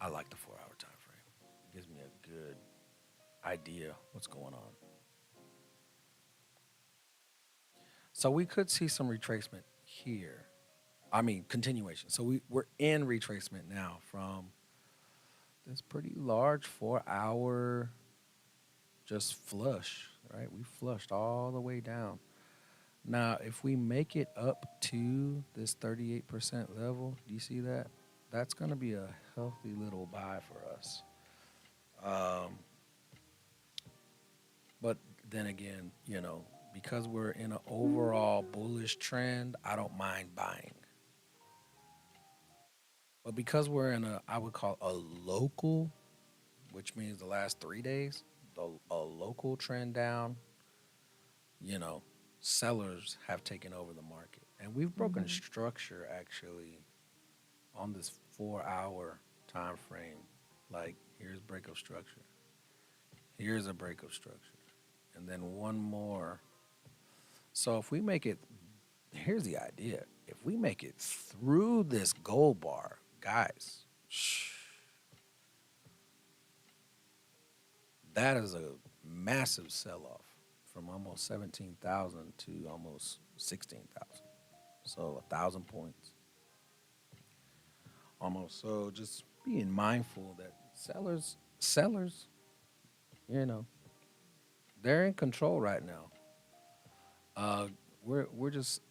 I like the 4 hour time frame. It gives me a good idea what's going on. So we could see some retracement here. I mean, continuation. So we're in retracement now from this pretty large 4 hour just flush, right? We flushed all the way down. Now, if we make it up to this 38% level, do you see that? That's going to be a healthy little buy for us. Um, but then again, because we're in an overall bullish trend, I don't mind buying. But because we're in I would call a local, which means the last 3 days, a local trend down, you know, sellers have taken over the market. And we've broken structure actually on this 4 hour time frame. Like, here's break of structure. Here's a break of structure. And then one more. So if we make it, here's the idea. If we make it through this gold bar, guys, that is a massive sell off from almost 17,000 to almost 16,000. So 1,000 points almost. So just being mindful that sellers, you know, they're in control right now. We're just.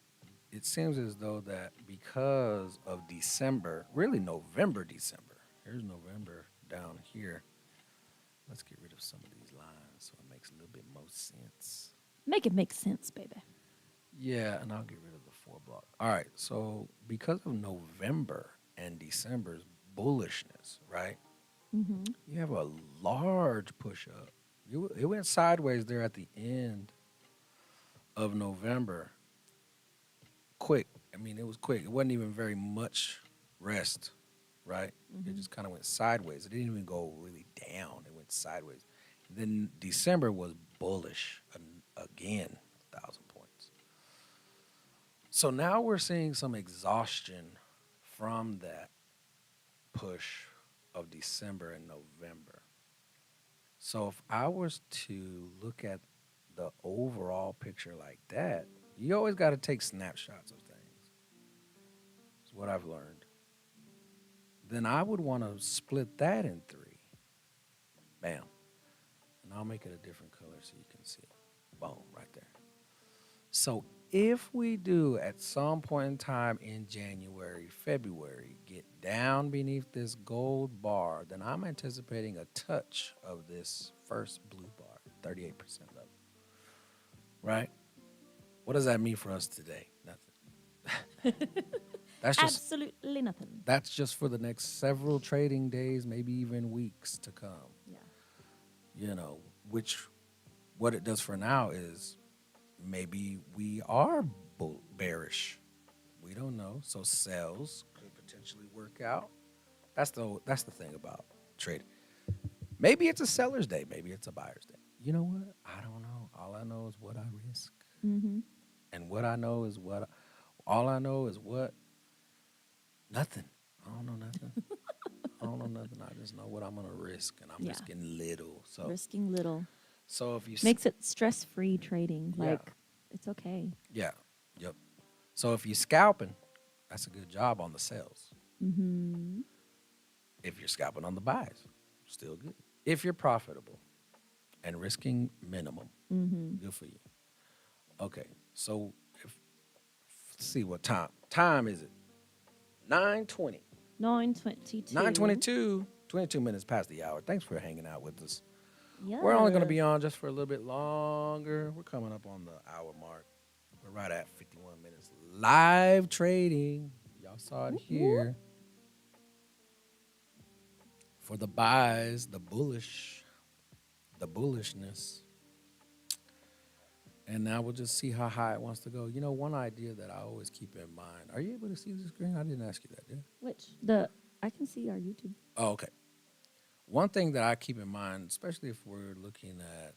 It seems as though that because of December, really November, December. Here's November down here. Let's get rid of some of these lines so it makes a little bit more sense. Make it make sense, baby. Yeah, and I'll get rid of the 4 block. All right, so because of November and December's bullishness, right? You have a large push up. It went sideways there at the end of November. Quick. I mean, it was quick. It wasn't even very much rest, right? It just kind of went sideways. It didn't even go really down. It went sideways. Then December was bullish again, 1,000 points. So now we're seeing some exhaustion from that push of December and November. So if I was to look at the overall picture like that, you always got to take snapshots of things. That's what I've learned. Then I would want to split that in three. Bam. I'll make it a different color so you can see. Boom, right there. So if we do at some point in time in January, February, get down beneath this gold bar, then I'm anticipating a touch of this first blue bar, 38% level. Right? What does that mean for us today? Nothing. That's just Absolutely nothing. that's just for the next several trading days, maybe even weeks to come. Yeah. You know, which what it does for now is maybe we are bearish. We don't know. So sales could potentially work out. That's the thing about trading. Maybe it's a seller's day. Maybe it's a buyer's day. You know what? I don't know. All I know is what I risk, Mm-hmm. and what I know is what. All I know is what. Nothing. I don't know nothing. I don't know nothing. I just know what I'm gonna risk, and I'm Yeah. risking little. So, Risking little so if you makes it stress-free trading. Yeah. Like, it's okay. yeah, yep. So if you're scalping, that's a good job on the sales. Mm-hmm. If you're scalping on the buys, still good. If you're profitable and risking minimum, Mm-hmm. good for you. Okay, so let's see what time is it? 9:20. 9:22. 9:22. 22 minutes past the hour. Thanks for hanging out with us. Yeah. We're only going to be on just for a little bit longer. We're coming up on the hour mark. We're right at 51 minutes. Live trading. Y'all saw it here. For the buys, the bullishness. And now we'll just see how high it wants to go. You know, one idea that I always keep in mind. Are you able to see the screen? I didn't ask you that, did I? Which? I can see our YouTube. Oh, okay. One thing that I keep in mind, especially if we're looking at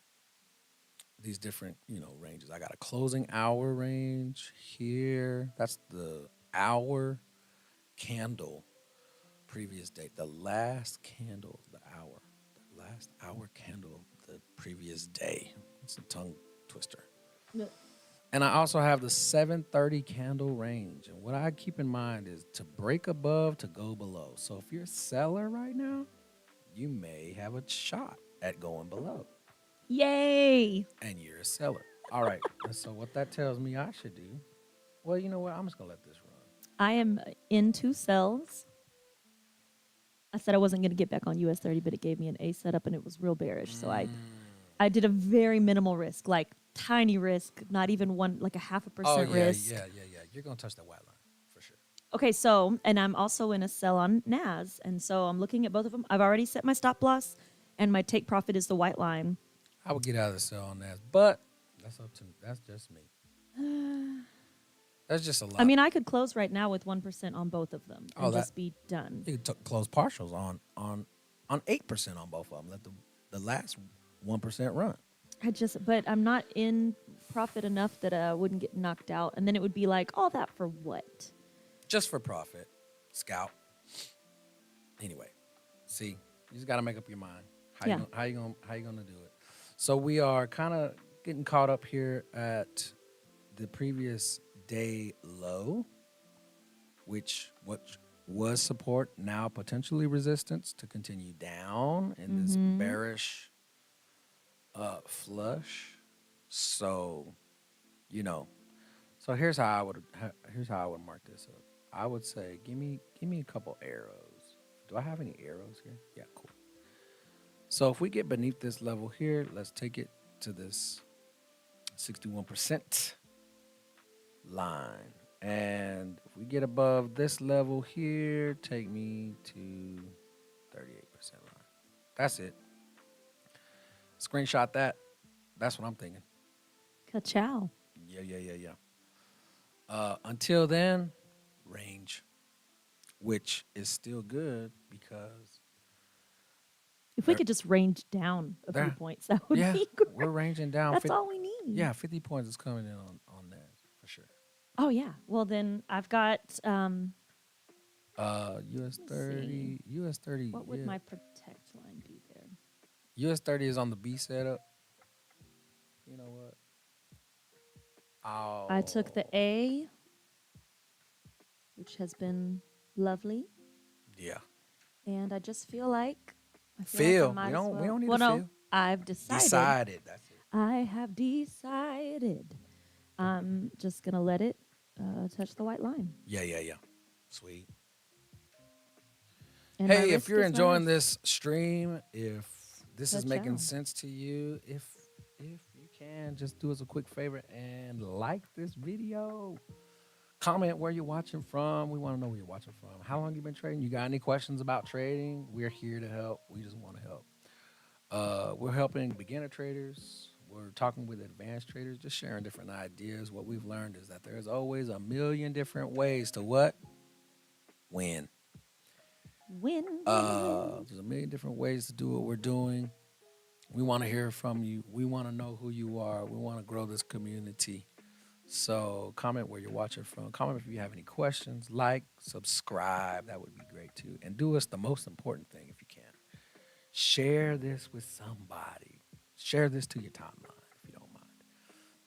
these different, ranges. I got a closing hour range here. That's the hour candle previous date. The last candle of the hour. The last hour candle of the previous day. It's a tongue twister. Yep. And I also have the 7:30 candle range. And what I keep in mind is to break above, to go below. So if you're a seller right now, you may have a shot at going below. Yay! And you're a seller. All right. And so what that tells me I should do, well, you know what? I'm just going to let this run. I am in 2 cells. I said I wasn't going to get back on US 30, but it gave me an A setup and it was real bearish. So I did a very minimal risk, like tiny risk, not even one, like a 0.5% risk. Yeah. You're going to touch that white line for sure. Okay, so, and I'm also in a sell on NAS. And so I'm looking at both of them. I've already set my stop loss and my take profit is the white line. I would get out of the sell on that, but that's up to me. That's just me. That's just a lot. I mean, I could close right now with 1% on both of them and just be done. You could close partials on 8% on both of them. Let the last 1% run. But I'm not in profit enough that I wouldn't get knocked out. And then it would be like, all that for what? Just for profit. Scalp. Anyway, see, you just got to make up your mind. How you gonna do it? So we are kind of getting caught up here at the previous day low, which was support, now potentially resistance to continue down in this bearish flush. So, so here's how I would mark this up. I would say, give me a couple arrows. Do I have any arrows here? Yeah, cool. So if we get beneath this level here, let's take it to this 61% line. And if we get above this level here, take me to 38% line. That's it. Screenshot that. That's what I'm thinking. Ka-chow. Yeah. Until then, range, which is still good because if we could just range down a few points, that would be great. We're ranging down. That's all we need. Yeah, 50 points is coming in on that for sure. Oh, yeah. Well, then I've got... US 30. US 30. What would my protect line be there? US 30 is on the B setup. You know what? I took the A, which has been lovely. Yeah. And I just feel like... We don't need to feel. I've decided. Decided. That's it. I have decided. I'm just gonna let it touch the white line. Yeah. Sweet. And my Hey, if risk you're is my enjoying risk. this stream, if this is making Ciao. sense to you, if you can, just do us a quick favor and like this video. Comment where you're watching from. We want to know where you're watching from. How long you been trading? You got any questions about trading? We're here to help. We just want to help. We're helping beginner traders. We're talking with advanced traders, just sharing different ideas. What we've learned is that there's always a million different ways to what? Win. Win. There's a million different ways to do what we're doing. We want to hear from you. We want to know who you are. We want to grow this community. So comment where you're watching from. Comment if you have any questions. Like, subscribe. That would be great too. And do us the most important thing if you can. Share this with somebody. Share this to your timeline if you don't mind.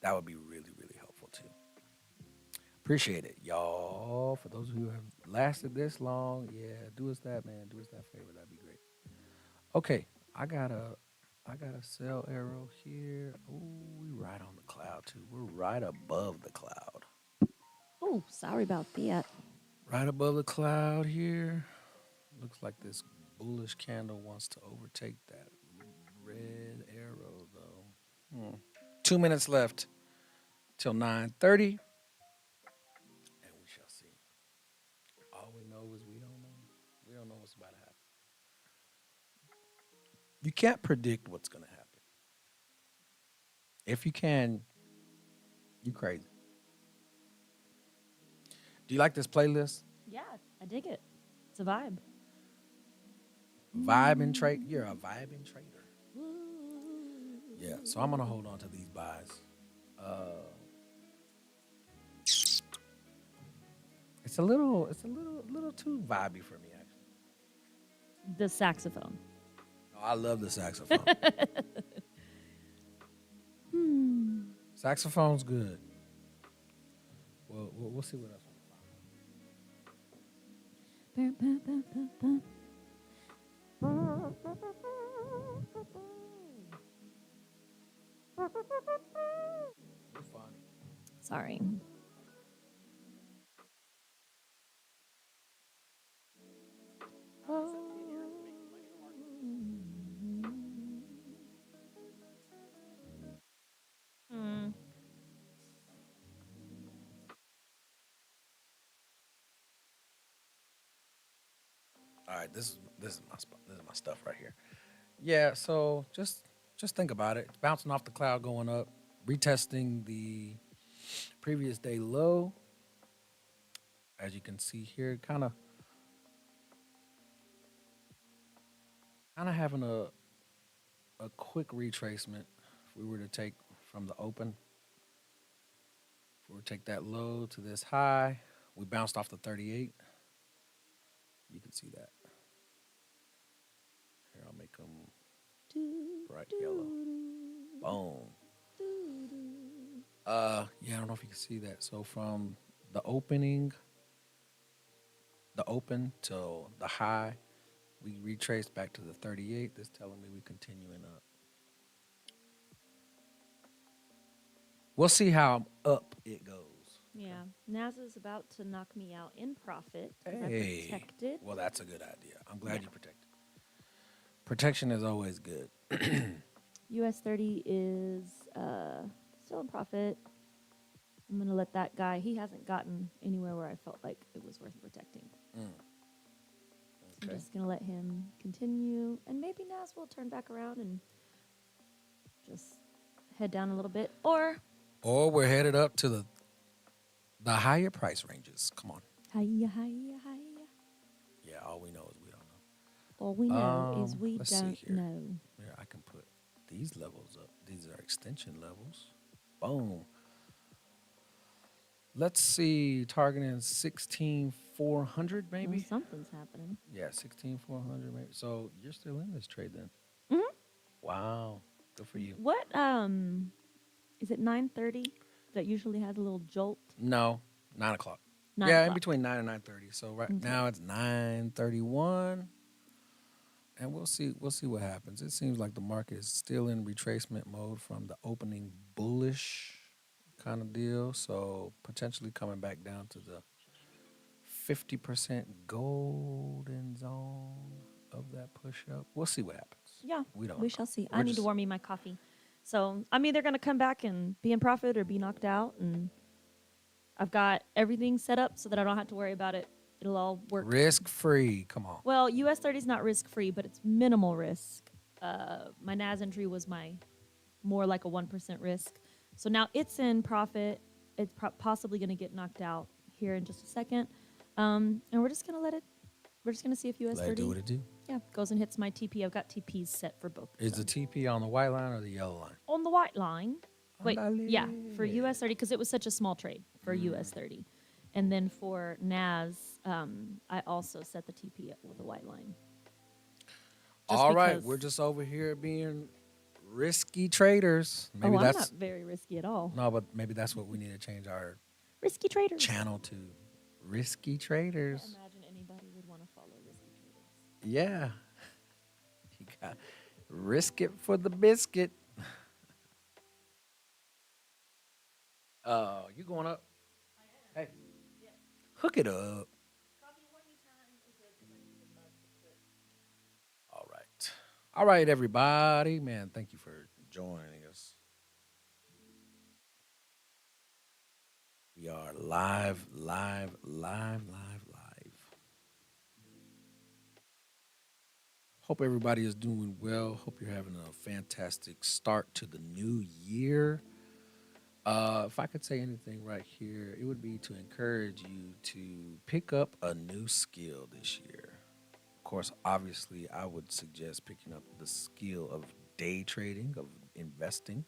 That would be really, really helpful too. Appreciate it, y'all. For those who have lasted this long, yeah, do us that, man. Do us that favor. That'd be great. Okay, I got a sell arrow here. Ooh, we right on the cloud too. We're right above the cloud. Oh, sorry about that. Right above the cloud here. Looks like this bullish candle wants to overtake that red arrow though. 2 minutes left till 9:30. And we shall see. All we know is we don't know. We don't know what's about to happen. You can't predict what's going to happen. If you can, you crazy. Do you like this playlist? Yeah, I dig it. It's a vibe. Vibe and trade. You're a vibing trader. Yeah, so I'm gonna hold on to these buys. It's a little too vibey for me actually. The saxophone. Oh, I love the saxophone. Saxophone's good. Well, we'll see what else we find. You're funny. Sorry. All right, this is my spot. This is my stuff right here. Yeah, so just think about it. It's bouncing off the cloud, going up, retesting the previous day low. As you can see here, kind of having a quick retracement. If we were to take from the open, if we were to take that low to this high, we bounced off the 38. You can see that. Here, I'll make them bright yellow. Boom. Yeah, I don't know if you can see that. So from the open till the high, we retraced back to the 38. That's telling me we're continuing up. We'll see how up it goes. Yeah, NAS is about to knock me out in profit. Hey, I protected. Well, that's a good idea. I'm glad you protected. Protection is always good. US 30 is still in profit. I'm going to let that guy, he hasn't gotten anywhere where I felt like it was worth protecting. Okay. I'm just going to let him continue. And maybe NAS will turn back around and just head down a little bit. Or we're headed up to the higher price ranges. Come on. Hiya. Yeah, all we know is we don't know. All we know is we let's don't see here. know. Here, I can put these levels up. These are extension levels. Boom. Let's see, targeting 16,400 maybe. Well, something's happening. Yeah, 16,400 maybe. So you're still in this trade then? Mm-hmm. Wow, good for you. What is it 9:30? That usually has a little jolt. No, 9 o'clock. 9 yeah, o'clock. in between 9 and 9:30. So right now it's 9:31, and we'll see what happens. It seems like the market is still in retracement mode from the opening bullish kind of deal. So potentially coming back down to the 50% golden zone of that push up. We'll see what happens. Yeah, We don't we know. shall see. I We're need to just warm me my coffee. So I'm either going to come back and be in profit or be knocked out. And I've got everything set up so that I don't have to worry about it. It'll all work. risk free. Come on. Well, US 30 is not risk free, but it's minimal risk. My NAS entry was my more like a 1% risk. So now it's in profit. It's possibly going to get knocked out here in just a second. And we're just going to let it, we're just going to see if US Let it 30 do what it do. goes and hits my TP. I've got TPs set for both. Is the TP on the white line or the yellow line? On the white line. Wait, yeah, for Andale. US 30, because it was such a small trade for US 30. And then for NAS, I also set the TP up with a white line. All right, we're just over here being risky traders. Maybe I'm that's not very risky at all. no, but maybe that's what we need to change our Risky traders. channel to. Risky traders. I imagine anybody would want to follow risky traders. Yeah. You got risk it for the biscuit. You going up? Hey. Hook it up. All right. All right, everybody. Man, thank you for joining us. We are live. Hope everybody is doing well. Hope you're having a fantastic start to the new year. If I could say anything right here, it would be to encourage you to pick up a new skill this year. Of course, obviously, I would suggest picking up the skill of day trading, of investing,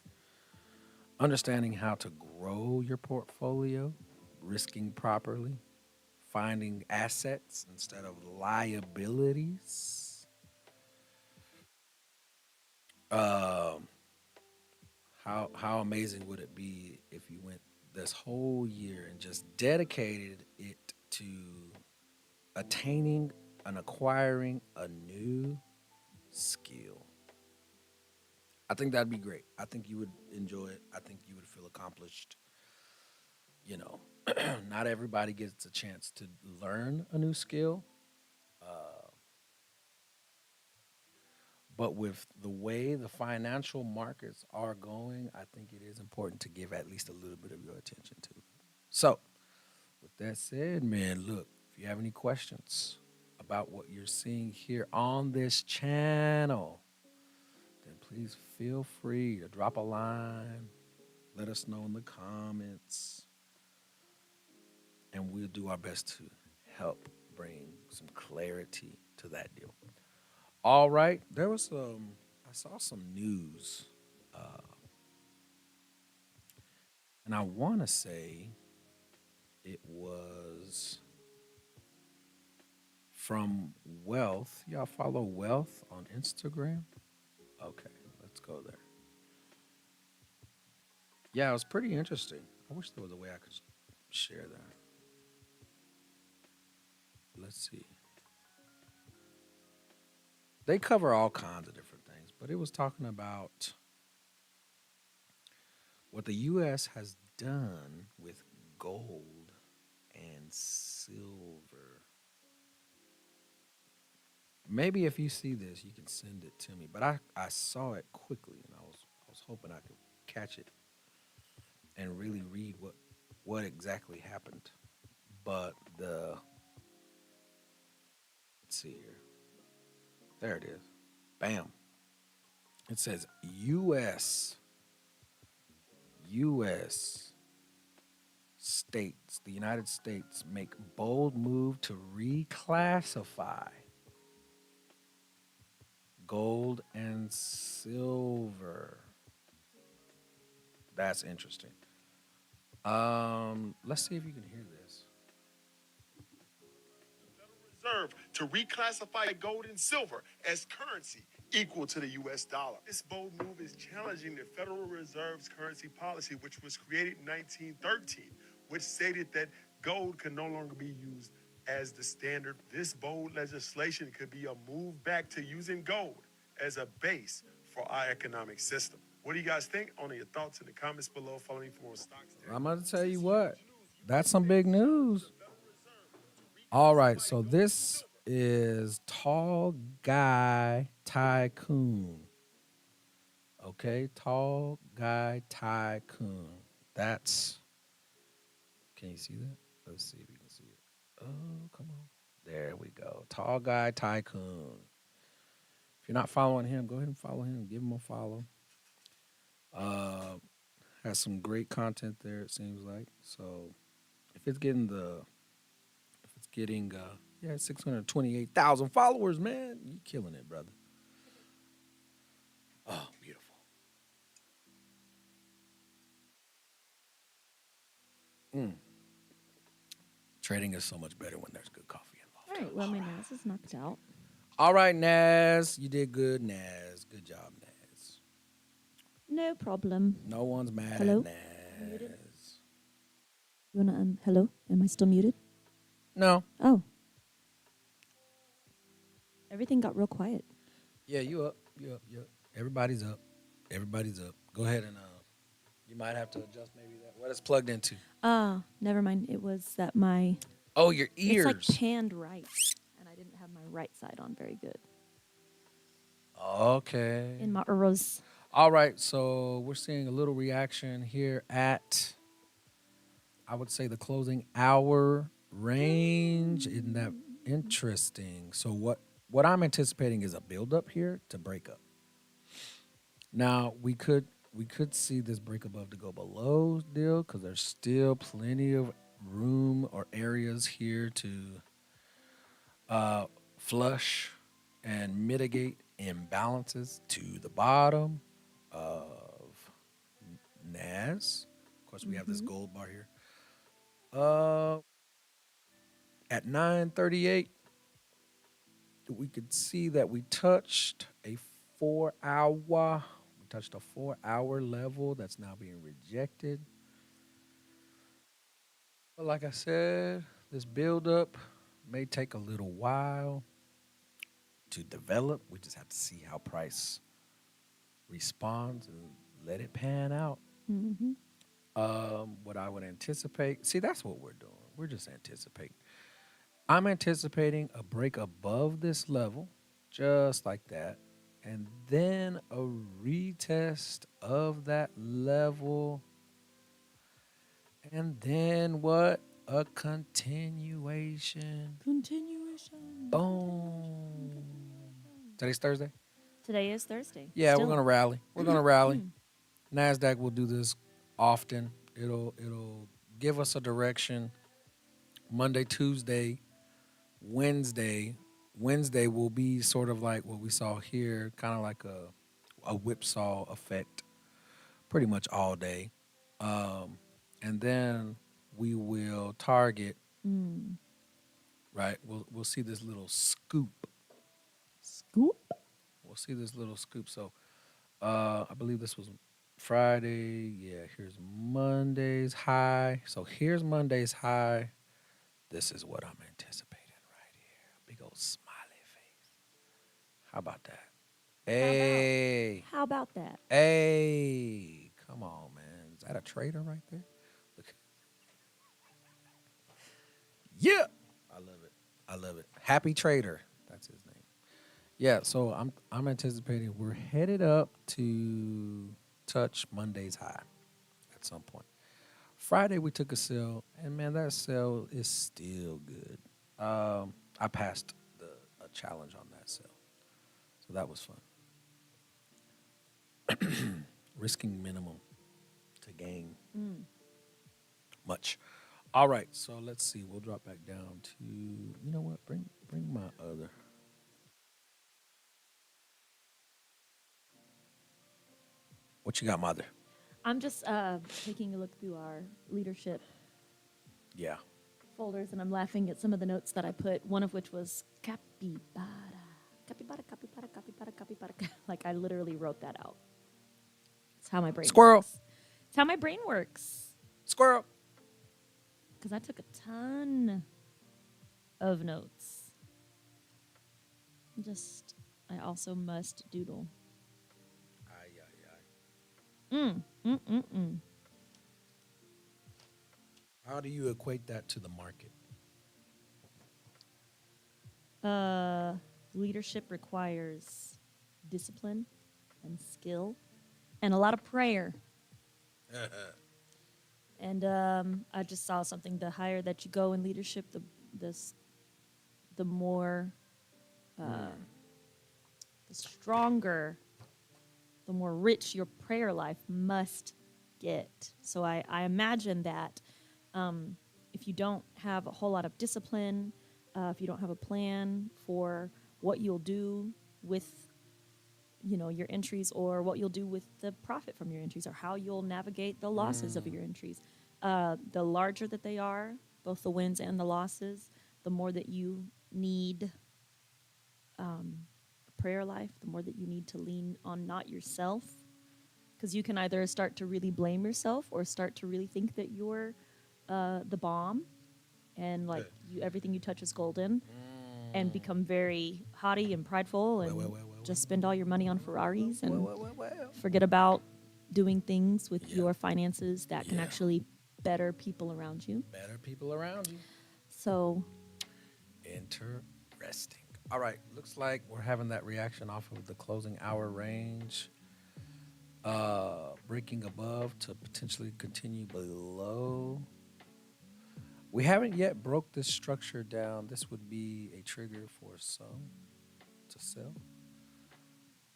understanding how to grow your portfolio, risking properly, finding assets instead of liabilities. Um, how amazing would it be if you went this whole year and just dedicated it to attaining and acquiring a new skill? I think that'd be great. I think you would enjoy it. I think you would feel accomplished. You know, not everybody gets a chance to learn a new skill. Uh, but with the way the financial markets are going, I think it is important to give at least a little bit of your attention to it. So, with that said, man, look, if you have any questions about what you're seeing here on this channel, then please feel free to drop a line. Let us know in the comments. And we'll do our best to help bring some clarity to that deal. All right. There was I saw some news, and I want to say it was from Wealth. Y'all follow Wealth on Instagram? Okay, let's go there. Yeah, it was pretty interesting. I wish there was a way I could share that. Let's see. They cover all kinds of different things, but it was talking about what the U.S. has done with gold and silver. Maybe if you see this, you can send it to me. But I saw it quickly, and I was hoping I could catch it and really read what exactly happened. But let's see here. There it is. Bam. It says U.S. states, the United States make bold move to reclassify gold and silver. That's interesting. Let's see if you can hear this. Reserve to reclassify gold and silver as currency equal to the US dollar. This bold move is challenging the Federal Reserve's currency policy, which was created in 1913, which stated that gold can no longer be used as the standard. This bold legislation could be a move back to using gold as a base for our economic system. What do you guys think? Only your thoughts in the comments below. Follow me for more stocks. I'm going to tell you what. That's some big news. All right, so this is Tall Guy Tycoon. Okay, Tall Guy Tycoon. That's, can you see that? Let's see if you can see it. Oh, come on. There we go. Tall Guy Tycoon. If you're not following him, go ahead and follow him. Give him a follow. Has some great content there, it seems like. So if it's getting 628,000 followers, man, you killing it, brother. Oh, beautiful. Trading is so much better when there's good coffee All involved. right. Well, my NAS is knocked out. All right, Naz. You did good, Naz. Good job, Naz. No problem. No one's mad Hello? at Naz. You wanna hello? Am I still muted? No. Oh. Everything got real quiet. Yeah, you up. You up. You up. Everybody's up. Everybody's up. Go ahead and you might have to adjust maybe that. What it's plugged into. Never mind. It was that my Oh, your ears. It's like panned right, and I didn't have my right side on very good. Okay. In my ears. All right, so we're seeing a little reaction here at, I would say, the closing hour range. Isn't that interesting? So what I'm anticipating is a buildup here to break up. Now we could see this break above to go below deal because there's still plenty of room or areas here to flush and mitigate imbalances to the bottom of NAS. Of course, we have this gold bar here. At 9:38, we could see that we touched a 4-hour. We touched a 4-hour level that's now being rejected. But like I said, this buildup may take a little while to develop. We just have to see how price responds and let it pan out. Mm-hmm. What I would anticipate, see, that's what we're doing. We're just anticipating. I'm anticipating a break above this level, just like that, and then a retest of that level, and then what? A continuation. Boom. Today's Thursday? Today is Thursday. Yeah, Still. we're gonna rally. We're gonna rally. Nasdaq will do this often. It'll give us a direction. Monday, Tuesday, Wednesday. Wednesday will be sort of like what we saw here, kind of like a whipsaw effect, pretty much all day. And then we will target. Right, we'll see this little scoop. Scoop. We'll see this little scoop. So, I believe this was Friday. Yeah, here's Monday's high. So here's Monday's high. This is what I'm anticipating right here. Big old smiley face. How about that? Hey. How about that? Hey. Come on, man. Is that a trader right there? Look. Yeah. I love it. I love it. Happy Trader. That's his name. Yeah, so I'm anticipating we're headed up to touch Monday's high at some point. Friday we took a sell, and man, that sell is still good. I passed a challenge on that sell, so that was fun. Risking minimum to gain much. All right, so let's see. We'll drop back down to, you know what? Bring my other. What you got, mother? I'm just taking a look through our leadership Yeah. folders, and I'm laughing at some of the notes that I put, one of which was capybara. Capybara, capybara, capybara, capybara. Like, I literally wrote that out. It's how my brain Squirrel. works. It's how my brain works. Squirrel. Because I took a ton of notes. I also must doodle. Aye, aye, aye. Mm. How do you equate that to the market? Leadership requires discipline and skill and a lot of prayer. And I just saw something. The higher that you go in leadership, the more, the stronger, the more rich your prayer life must get. So I imagine that if you don't have a whole lot of discipline, if you don't have a plan for what you'll do with your entries, or what you'll do with the profit from your entries, or how you'll navigate the losses of your entries, the larger that they are, both the wins and the losses, the more that you need a prayer life, the more that you need to lean on not yourself, because you can either start to really blame yourself or start to really think that you're the bomb, and like everything you touch is golden, and become very haughty and prideful, and just spend all your money on Ferraris and forget about doing things with your finances that can actually better people around you. Better people around you. So interesting. All right, looks like we're having that reaction off of the closing hour range. Breaking above to potentially continue below. We haven't yet broke this structure down. This would be a trigger for some to sell.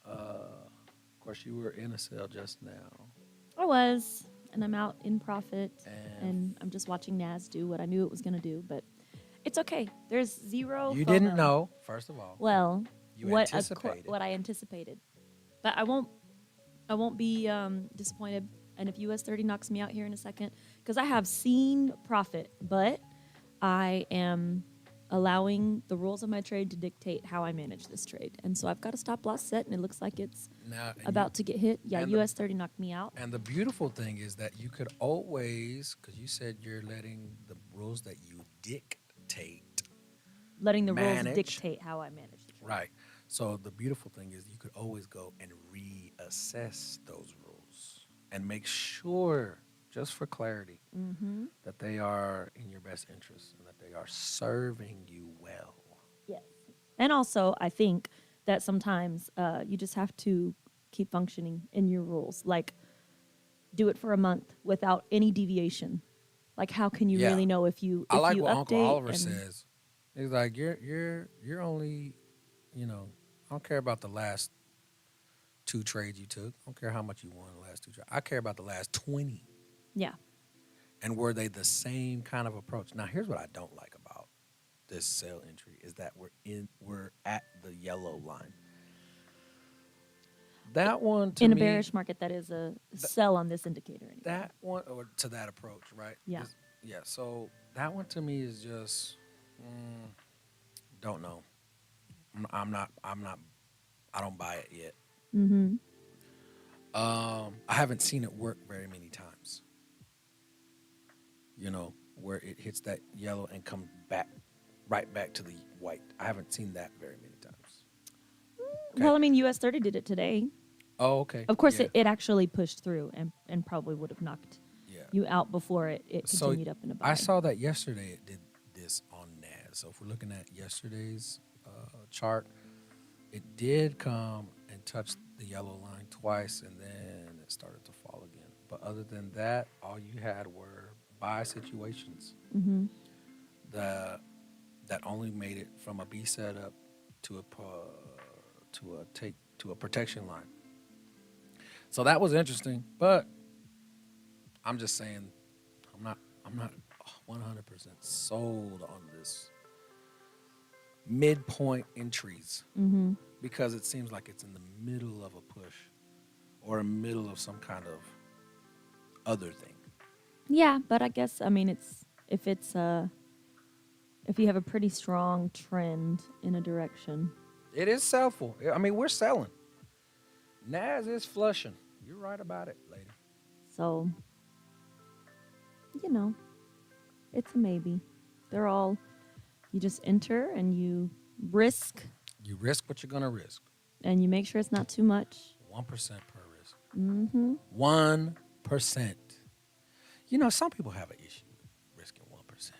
Of course, you were in a sale just now. I was, and I'm out in profit, and I'm just watching NAS do what I knew it was going to do, but it's okay. There's zero You FOMO. didn't know, first of all. Well, You what anticipated. what I anticipated, but I won't be disappointed. And if US 30 knocks me out here in a second, because I have seen profit, but I am allowing the rules of my trade to dictate how I manage this trade. And so I've got a stop loss set, and it looks like it's about to get hit. Yeah, US 30 knocked me out. And the beautiful thing is that you could always, because you said you're letting the rules that you dictate. Letting the rules dictate how I manage the trade. Right. So the beautiful thing is you could always go and reassess those rules and make sure, just for clarity, that they are in your best interest and that they are serving you well. Yes. And also, I think that sometimes you just have to keep functioning in your rules. Like, do it for a month without any deviation. Like, how can you really know if you I like you what update Uncle Oliver says. He's like, you're only, I don't care about the last 2 trades you took. I don't care how much you won the last 2 trades. I care about the last 20. Yeah. And were they the same kind of approach? Now, here's what I don't like about this sell entry is that we're at the yellow line. That one to in me, a bearish market, that is a sell on this indicator. Anyway. That one, or to that approach, right? Yeah. Yeah. So that one to me is just, don't know. I'm not. I don't buy it yet. Mm-hmm. I haven't seen it work very many times. Where it hits that yellow and comes right back to the white. I haven't seen that very many times. Okay. Well, I mean, US 30 did it today. Oh, okay. Of course, it actually pushed through and probably would have knocked you out before it continued up in a buy. I saw that yesterday it did this on NAS. So if we're looking at yesterday's chart, it did come and touch the yellow line twice, and then it started to fall again. But other than that, all you had were buy situations that only made it from a B setup to a protection line. So that was interesting, but I'm just saying I'm not 100% sold on this midpoint entries because it seems like it's in the middle of a push or a middle of some kind of other thing. Yeah, but I guess if you have a pretty strong trend in a direction. It is sellful. I mean, we're selling. NAS is flushing. You're right about it, lady. So, it's a maybe. They're all, You just enter and you risk, You risk what you're gonna risk. and you make sure it's not too much. 1% per risk. Mm-hmm. 1%. You know, some people have an issue with risking 1%.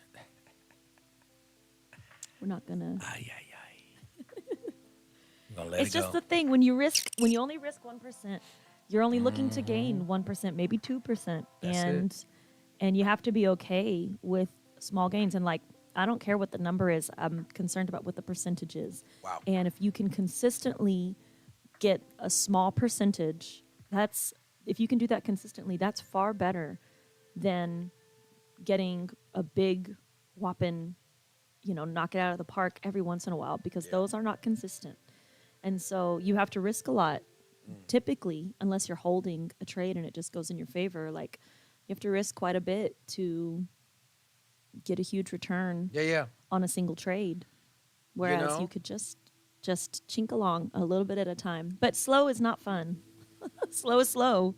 We're not gonna. Ay, ay, ay. You're gonna let It's it just go. the thing when you only risk 1%, you're only looking to gain 1%, maybe 2%, That's it. and you have to be okay with small gains. And like, I don't care what the number is. I'm concerned about what the percentage is. Wow. And if you can consistently get a small percentage, if you can do that consistently, that's far better than getting a big whopping, knock it out of the park every once in a while, because Yeah. those are not consistent. And so you have to risk a lot. Typically, unless you're holding a trade and it just goes in your favor, like you have to risk quite a bit to get a huge return Yeah. on a single trade. Whereas know? you could just chink along a little bit at a time. But slow is not fun. Slow is slow.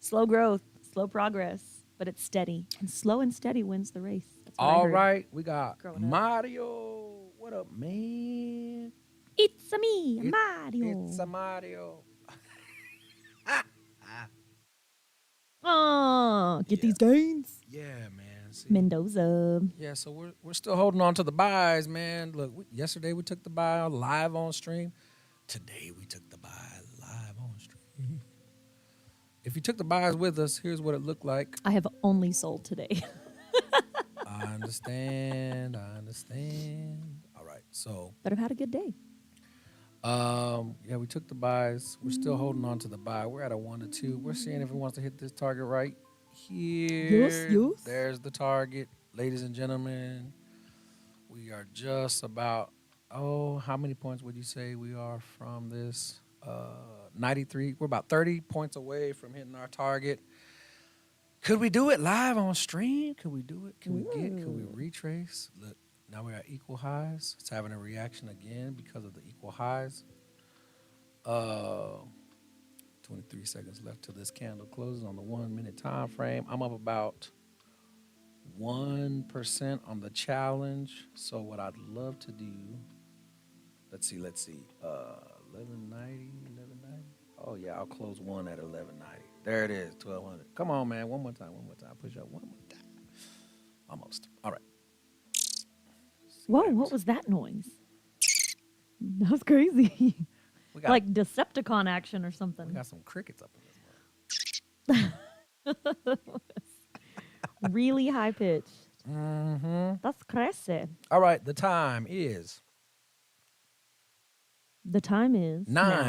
Slow growth, slow progress, but it's steady. And slow and steady wins the race. That's what I All heard. right, we got growing up. Mario. What up, man? It's a me, It- Mario. It's a Mario. Oh, get Yeah. these gains. Yeah, man. See? Mendoza. Yeah, so we're still holding on to the buys, man. Look, yesterday we took the buy live on stream. Today we took the buy live on stream. If you took the buys with us, here's what it looked like. I have only sold today. I understand. All right, so But I've had a good day. yeah, we took the buys. We're still holding on to the buy. We're at a 1 to 2. We're seeing if it wants to hit this target right here. Yes. There's the target, ladies and gentlemen. We are just about. How many points would you say we are from this? 93. We're about 30 points away from hitting our target. Could we do it live on stream? Could we do it? Could we retrace? Look, now we're at equal highs. It's having a reaction again because of the equal highs. 23 seconds left till this candle closes on the 1 minute time frame. I'm up about 1% on the challenge. So what I'd love to do, let's see. 1190. Oh yeah, I'll close one at 1190. There it is, 1200. Come on, man. One more time. Push up one more time. Almost. All right. Whoa, what was that noise? That was crazy. We got, Like Decepticon action or something. we got some crickets up in this one. Really high pitched. Mm-hmm. That's crazy. All right, the time is The time is now.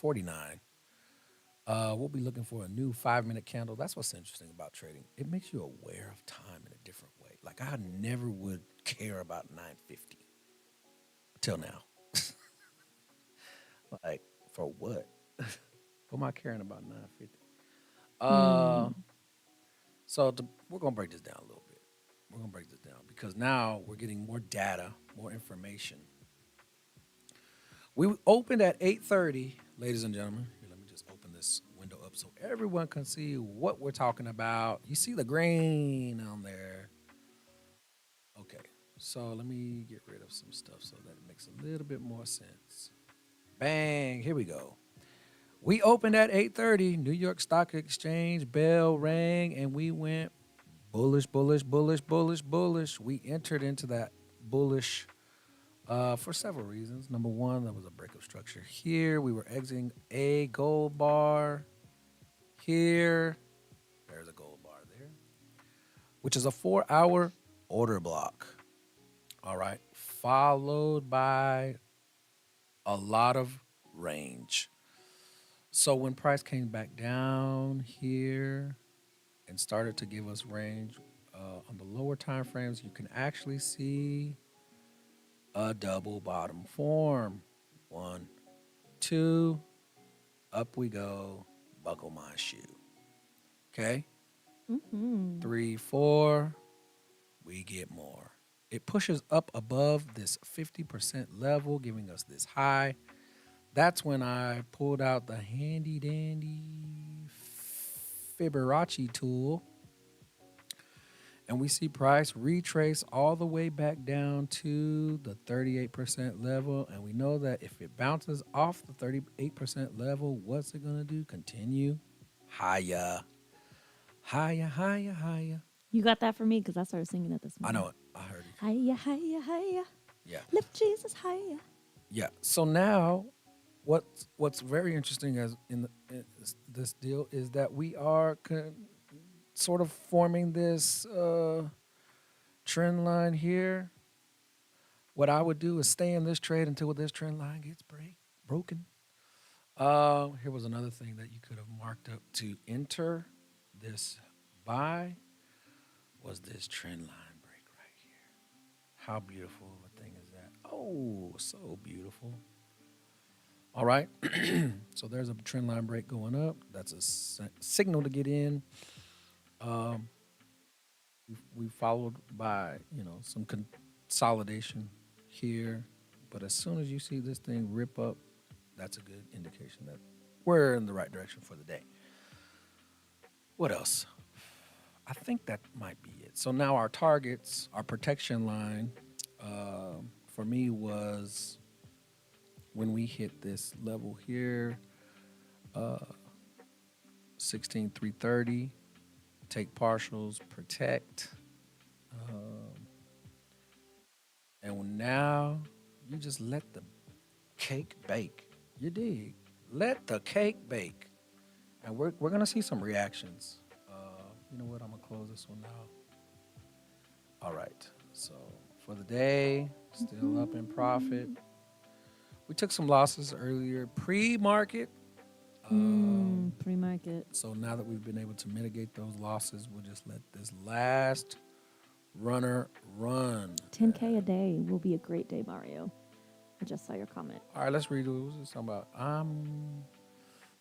9:49. We'll be looking for a new 5-minute candle. That's what's interesting about trading. It makes you aware of time in a different way. Like I never would care about 9:50 till now. Like for what? Who am I caring about 9:50? We're gonna break this down a little bit. We're gonna break this down because now we're getting more data, more information. We opened at 8:30, ladies and gentlemen. Here, let me just open this window up so everyone can see what we're talking about. You see the green on there. Okay, so let me get rid of some stuff so that it makes a little bit more sense. Bang, here we go. We opened at 8:30, New York Stock Exchange, bell rang, and we went bullish. We entered into that bullish for several reasons. Number one, there was a breakup structure here. We were exiting a gold bar here. There's a gold bar there, which is a 4-hour order block. All right, followed by a lot of range. So when price came back down here and started to give us range on the lower time frames, you can actually see a double bottom form. 1, 2, up we go, buckle my shoe. Okay? 3, 4, we get more. It pushes up above this 50% level, giving us this high. That's when I pulled out the handy dandy Fibonacci tool And we see price retrace all the way back down to the 38% level. And we know that if it bounces off the 38% level, what's it going to do? Continue higher, higher, higher, higher. You got that for me because I started singing it this I morning. know it. I heard it. Higher, higher, higher. Yeah. Lift Jesus higher. Yeah. So now what's very interesting as in this deal is that we are sort of forming this trend line here. What I would do is stay in this trade until this trend line gets broken. Here was another thing that you could have marked up to enter this buy was this trend line break right here. How beautiful of a thing is that? Oh, so beautiful. All right. So there's a trend line break going up. That's a signal to get in. We followed by, some consolidation here. But as soon as you see this thing rip up, that's a good indication that we're in the right direction for the day. What else? I think that might be it. So now our targets, our protection line, for me was when we hit this level here, 16,330, take partials, protect. And now you just let the cake bake. You dig? Let the cake bake. And we're going to see some reactions. You know what? I'm going to close this one now. All right. So for the day, still up in profit. We took some losses earlier pre-market. Pre-market. So now that we've been able to mitigate those losses, we'll just let this last runner run. 10K a day will be a great day, Mario. I just saw your comment. All right, let's read what was this talking about. I'm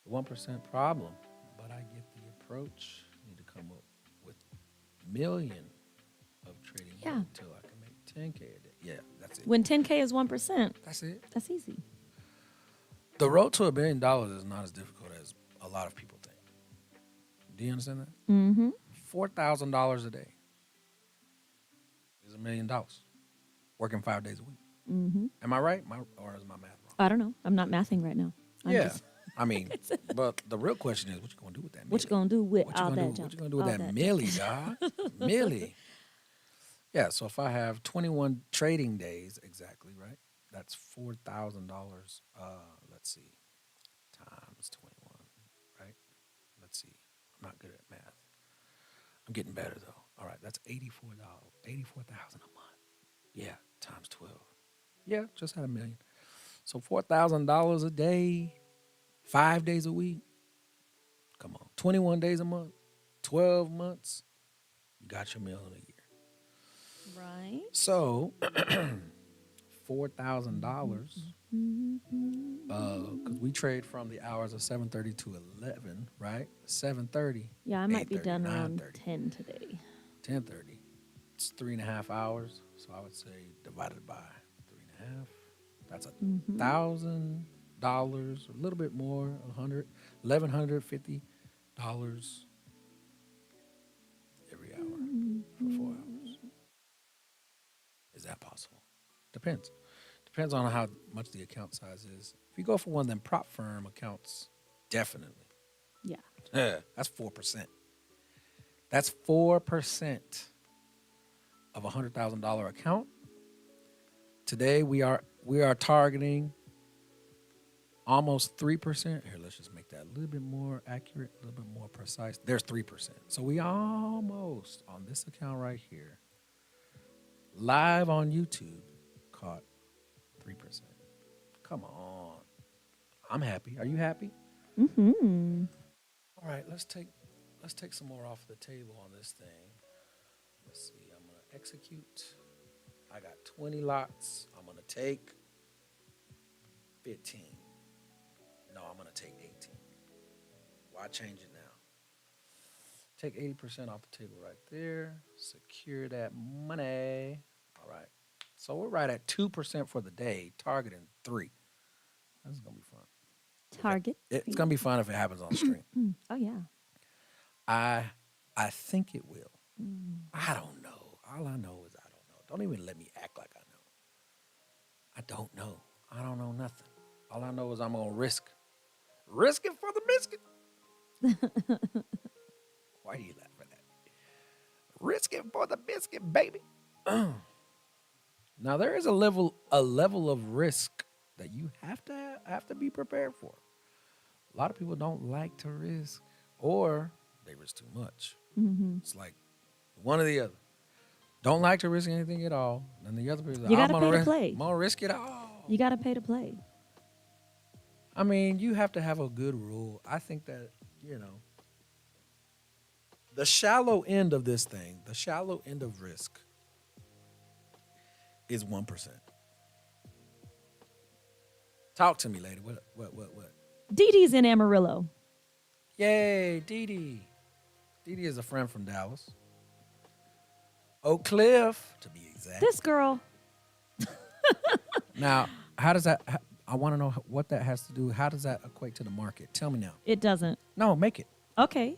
the 1% problem, but I get the approach. Need to come up with million of trading until I can make 10K a day. Yeah, that's it. When 10K is 1%, That's it. that's easy. The road to $1 billion is not as difficult as a lot of people think. Do you understand that? Mm-hmm. $4,000 a day is $1 million. Working 5 days a week. Mm-hmm. Am I right? Or is my math wrong? I don't know. I'm not mathing right now. I mean, but the real question is, what you gonna do with that? What you gonna do with What you all gonna that? do? What you gonna do with that milli, dog? Milli. Yeah. So if I have 21 trading days, exactly right. That's $4,000. Let's see, times 21, right? Let's see. I'm not good at math. I'm getting better though. All right, that's $84,000 a month. Yeah, times 12. Yeah, just had $1 million. So $4,000 a day, 5 days a week. Come on, 21 days a month, 12 months. You got your $1 million a year. Right. So $4,000, because we trade from the hours of 7:30 to 11, right? 7:30. Yeah, I might be 8:30, done around 9:30. 10 today. 10:30. It's 3.5 hours. So I would say divided by 3.5. That's $1,000, a little bit more, $1,150 every hour for 4 hours. Is that possible? Depends. Depends on how much the account size is. If you go for one of them prop firm accounts, definitely. Yeah. That's 4%. That's 4% of a $100,000 account. Today we are targeting almost 3%. Here, let's just make that a little bit more accurate, a little bit more precise. There's 3%. So we almost, on this account right here, live on YouTube, caught 3%. Come on. I'm happy. Are you happy? Mm-hmm. All right, let's take some more off the table on this thing. Let's see. I'm going to execute. I got 20 lots. I'm going to take 15. No, I'm going to take 18. Why change it now? Take 80% off the table right there. Secure that money. All right. So we're right at 2% for the day, targeting 3. This is going to be fun. Target. It's going to be fun if it happens on stream. Oh, yeah. I think it will. I don't know. All I know is I don't know. Don't even let me act like I know. I don't know. I don't know nothing. All I know is I'm gonna risk it for the biscuit. Why do you laugh at that? Risk it for the biscuit, baby. Now there is a level of risk that you have to be prepared for. A lot of people don't like to risk, or they risk too much. Mm-hmm. It's like one or the other. Don't like to risk anything at all, and the other person, You got to pay to play. I'm gonna risk it all. You got to pay to play. I mean, you have to have a good rule. I think that the shallow end of this thing, the shallow end of risk, is 1%. Talk to me, lady. What? Dee Dee's in Amarillo. Yay, Dee Dee. Dee Dee is a friend from Dallas. Oak Cliff, to be exact. This girl. Now, how does that? I want to know what that has to do. How does that equate to the market? Tell me now. It doesn't. No, make it. Okay.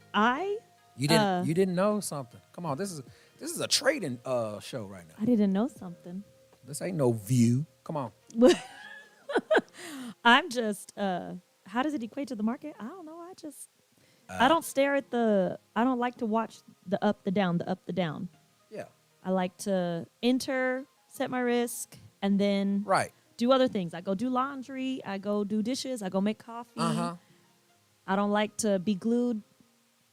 You didn't know something. Come on, this is a trading show right now. I didn't know something. This ain't no View. Come on. I'm just, how does it equate to the market? I don't know. I don't stare at I don't like to watch the up, the down, the up, the down. Yeah. I like to enter, set my risk, and then Right. do other things. I go do laundry. I go do dishes. I go make coffee. I don't like to be glued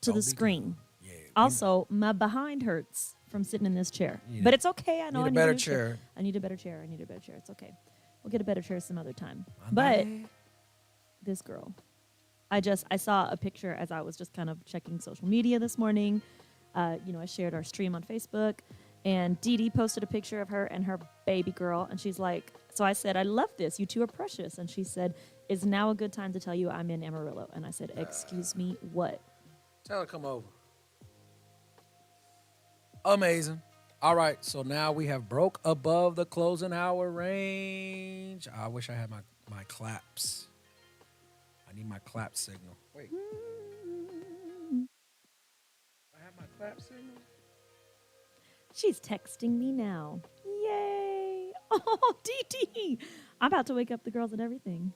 to Don't the be screen. Yeah. Also, my behind hurts from sitting in this chair. Need But a- it's okay. I know need I a need better a new chair. I need a better chair. It's okay. We'll get a better chair some other time. But this girl, I saw a picture as I was just kind of checking social media this morning. I shared our stream on Facebook, and Dee Dee posted a picture of her and her baby girl, and she's like, so I said, I love this. You two are precious. And she said, is now a good time to tell you I'm in Amarillo? And I said, excuse me, what? Tell her come over. Amazing. All right, so now we have broke above the closing hour range. I wish I had my claps. I need my clap signal. Wait. I have my clap signal? She's texting me now. Yay. Oh, Dee Dee. I'm about to wake up the girls and everything.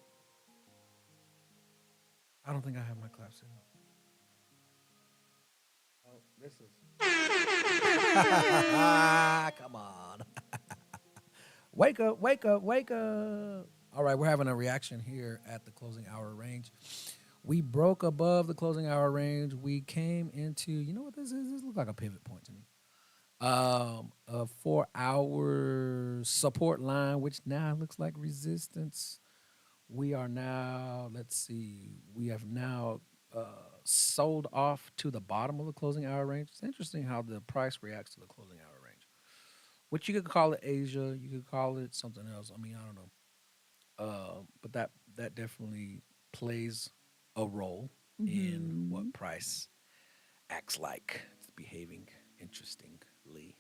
I don't think I have my clap signal. Oh, this is. Come on. Wake up, wake up, wake up. All right, we're having a reaction here at the closing hour range. We broke above the closing hour range. We came into, you know what this is? This looks like a pivot point to me. A 4-hour support line, which now looks like resistance. We are now, we have now sold off to the bottom of the closing hour range. It's interesting how the price reacts to the closing hour range, which you could call it Asia, you could call it something else. I mean, I don't know. But that definitely plays a role in what price acts like. It's behaving interestingly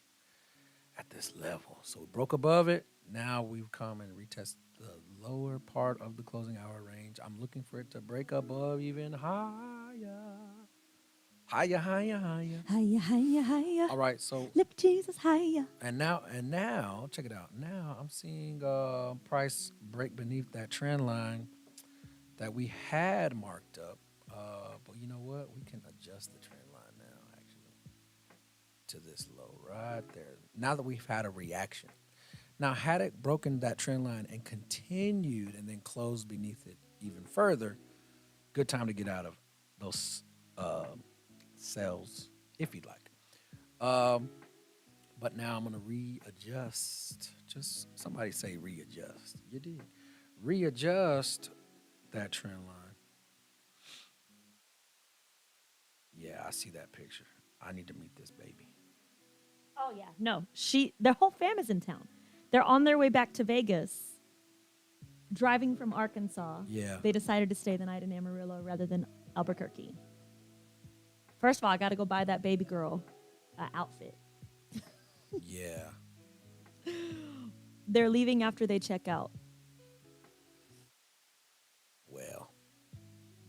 at this level. So we broke above it. Now we've come and retested the lower part of the closing hour range. I'm looking for it to break above even higher. Higher, higher, higher. Higher, higher, higher. All right, so Lift Jesus higher. and now, check it out. Now I'm seeing price break beneath that trend line that we had marked up. But you know what? We can adjust the trend line now, actually, to this low right there. Now that we've had a reaction. Now, had it broken that trend line and continued and then closed beneath it even further, good time to get out of those sales if you'd like. But now I'm going to readjust. Just somebody say readjust. You did. Readjust that trend line. Yeah, I see that picture. I need to meet this baby. Oh, yeah. No, their whole fam is in town. They're on their way back to Vegas, driving from Arkansas. Yeah. They decided to stay the night in Amarillo rather than Albuquerque. First of all, I got to go buy that baby girl outfit. Yeah. They're leaving after they check out. Well,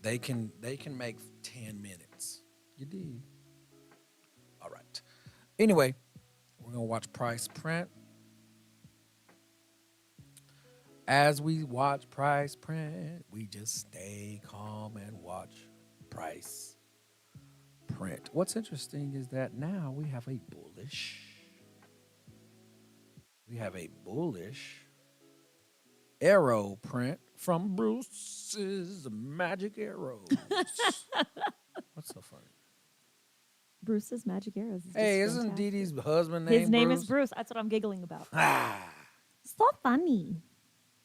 they can make 10 minutes. You did. All right. Anyway, we're going to watch price print. As we watch price print, we just stay calm and watch price print. What's interesting is that now we have a bullish arrow print from Bruce's Magic Arrows. What's so funny? Bruce's Magic Arrows. Is Hey, just isn't fantastic. Dee Dee's husband named His name Bruce? is Bruce. That's what I'm giggling about. Ah, So funny.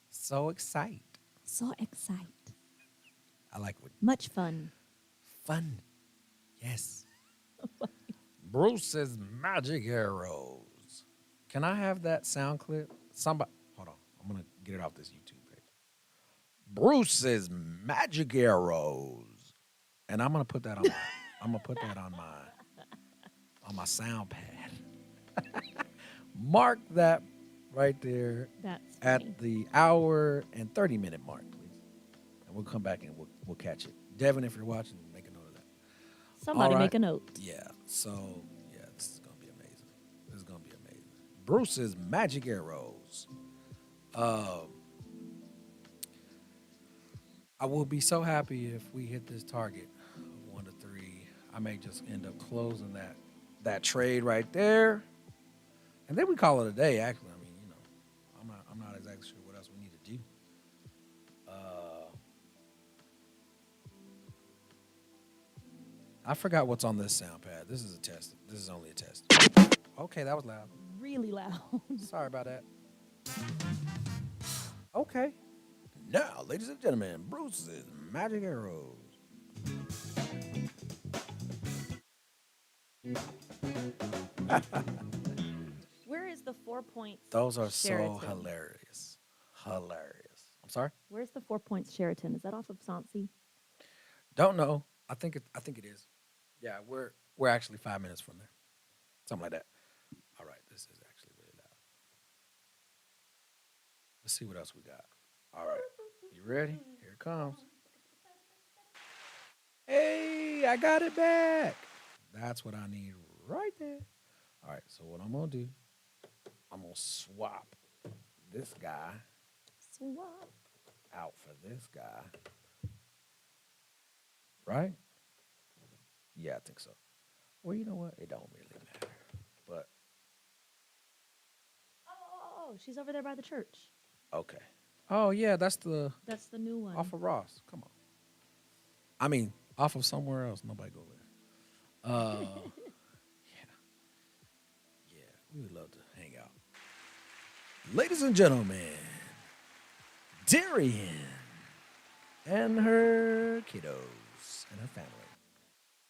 so excited. So excited. I like what Much fun. fun. Yes. Bruce's Magic Arrows. Can I have that sound clip? Somebody, hold on. I'm gonna get it off this YouTube page. Bruce's Magic Arrows, and I'm gonna put that on. On my sound pad. Mark that right there That's funny. at the hour and 30-minute mark, please, and we'll come back and we'll catch it. Devin, if you're watching, make a note of that. Somebody All right. make a note. Yeah. So, yeah, this is going to be amazing. Bruce's Magic Arrows. I will be so happy if we hit this target of 1 to 3. I may just end up closing that trade right there. And then we call it a day, actually. I mean, I'm not exactly sure what else we need to do. I forgot what's on this sound pad. This is a test. This is only a test. Okay, that was loud. Really loud. Sorry about that. Okay. Now, ladies and gentlemen, Bruce's Magic Arrows. Where is the 4 points? Those are Sheraton? so hilarious. Hilarious. I'm sorry? Where's the 4 points Sheraton? Is that off of Sansi? Don't know. I think it is. Yeah, we're actually 5 minutes from there. Something like that. All right, this is actually really loud. Let's see what else we got. All right. You ready? Here it comes. Hey, I got it back. That's what I need right there. All right, so what I'm going to do, I'm going to swap this guy Swap. out for this guy. Right? Yeah, I think so. Well, you know what? It don't really matter. But, Oh, she's over there by the church. okay. Oh, yeah, that's the That's the new one. off of Ross. Come on. I mean, off of somewhere else. Nobody go there. Yeah, we would love to hang out. Ladies and gentlemen, Darian and her kiddos and her family.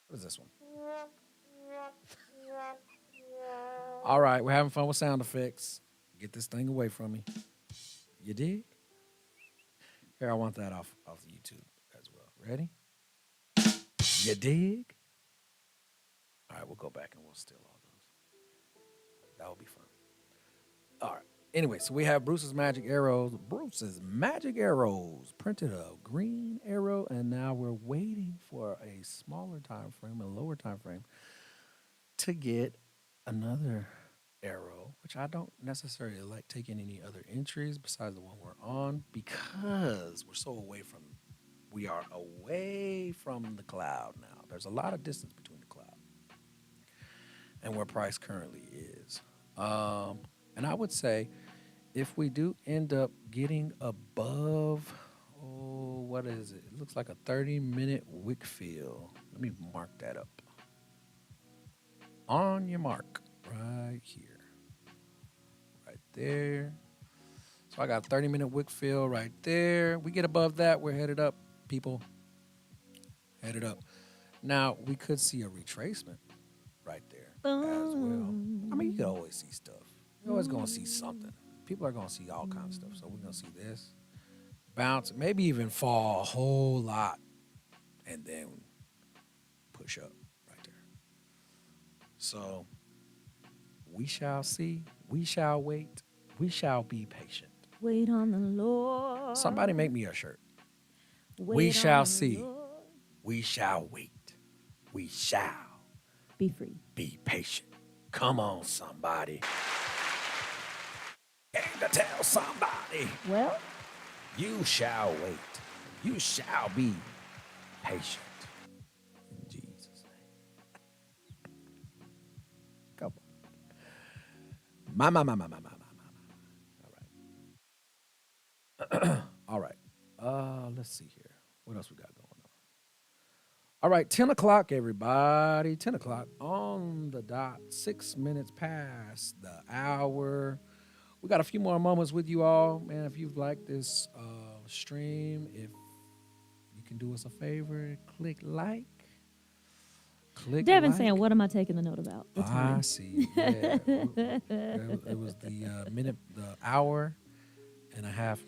What is this one? All right, we're having fun with sound effects. Get this thing away from me. You dig? Here, I want that off YouTube as well. Ready? You dig? All right, we'll go back and we'll steal all those. That will be fun. All right. Anyway, so we have Bruce's Magic Arrows. Bruce's Magic Arrows printed a green arrow, and now we're waiting for a smaller time frame, a lower time frame, to get another arrow, which I don't necessarily like taking any other entries besides the one we're on because we are away from the cloud now. There's a lot of distance between the cloud and where price currently is. And I would say if we do end up getting above, what is it? It looks like a 30-minute wick fill. Let me mark that up. On your mark, right here. Right there. So I got a 30-minute wick fill right there. We get above that, we're headed up, people. Headed up. Now, we could see a retracement right there as well. I mean, you can always see stuff. You're always going to see something. People are going to see all kinds of stuff. So we're going to see this bounce, maybe even fall a whole lot, and then push up right there. So we shall see. We shall wait. We shall be patient. Wait on the Lord. Somebody make me a shirt. Wait We on shall the see. Lord. We shall wait. We shall Be free. be patient. Come on, somebody. And to tell somebody, Well, you shall wait. You shall be patient. In Jesus' name. Come on. My. All right. All right. Let's see here. What else we got going on? All right, 10 o'clock, everybody. 10 o'clock on the dot. 6 minutes past the hour. We got a few more moments with you all. Man, if you've liked this stream, if you can do us a favor, click like. Devin's saying, what am I taking the note about? The I time. see. Yeah. It was the the hour and a half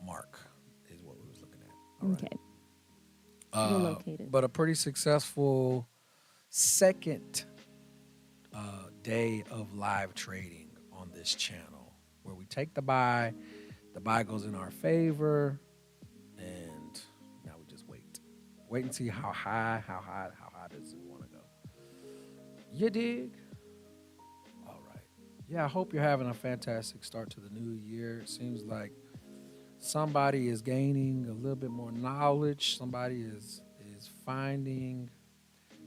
mark is what we was looking at. All right. Okay. We'll locate it. But a pretty successful second day of live trading on this channel, where we take the buy goes in our favor, and now we just wait and see how high does it want to go. You dig? All right. Yeah, I hope you're having a fantastic start to the new year. It seems like somebody is gaining a little bit more knowledge. Somebody is finding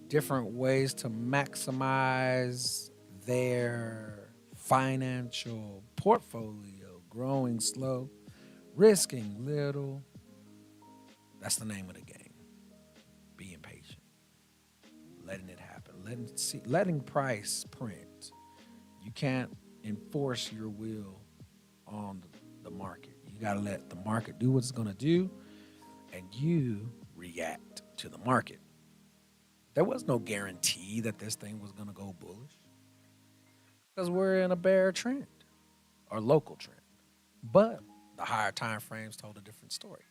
different ways to maximize their financial portfolio, growing slow, risking little. That's the name of the game. Being patient, letting it happen, letting price print. You can't enforce your will on the market. You got to let the market do what it's going to do, and you react to the market. There was no guarantee that this thing was going to go bullish because we're in a bear trend or local trend. But the higher time frames told a different story.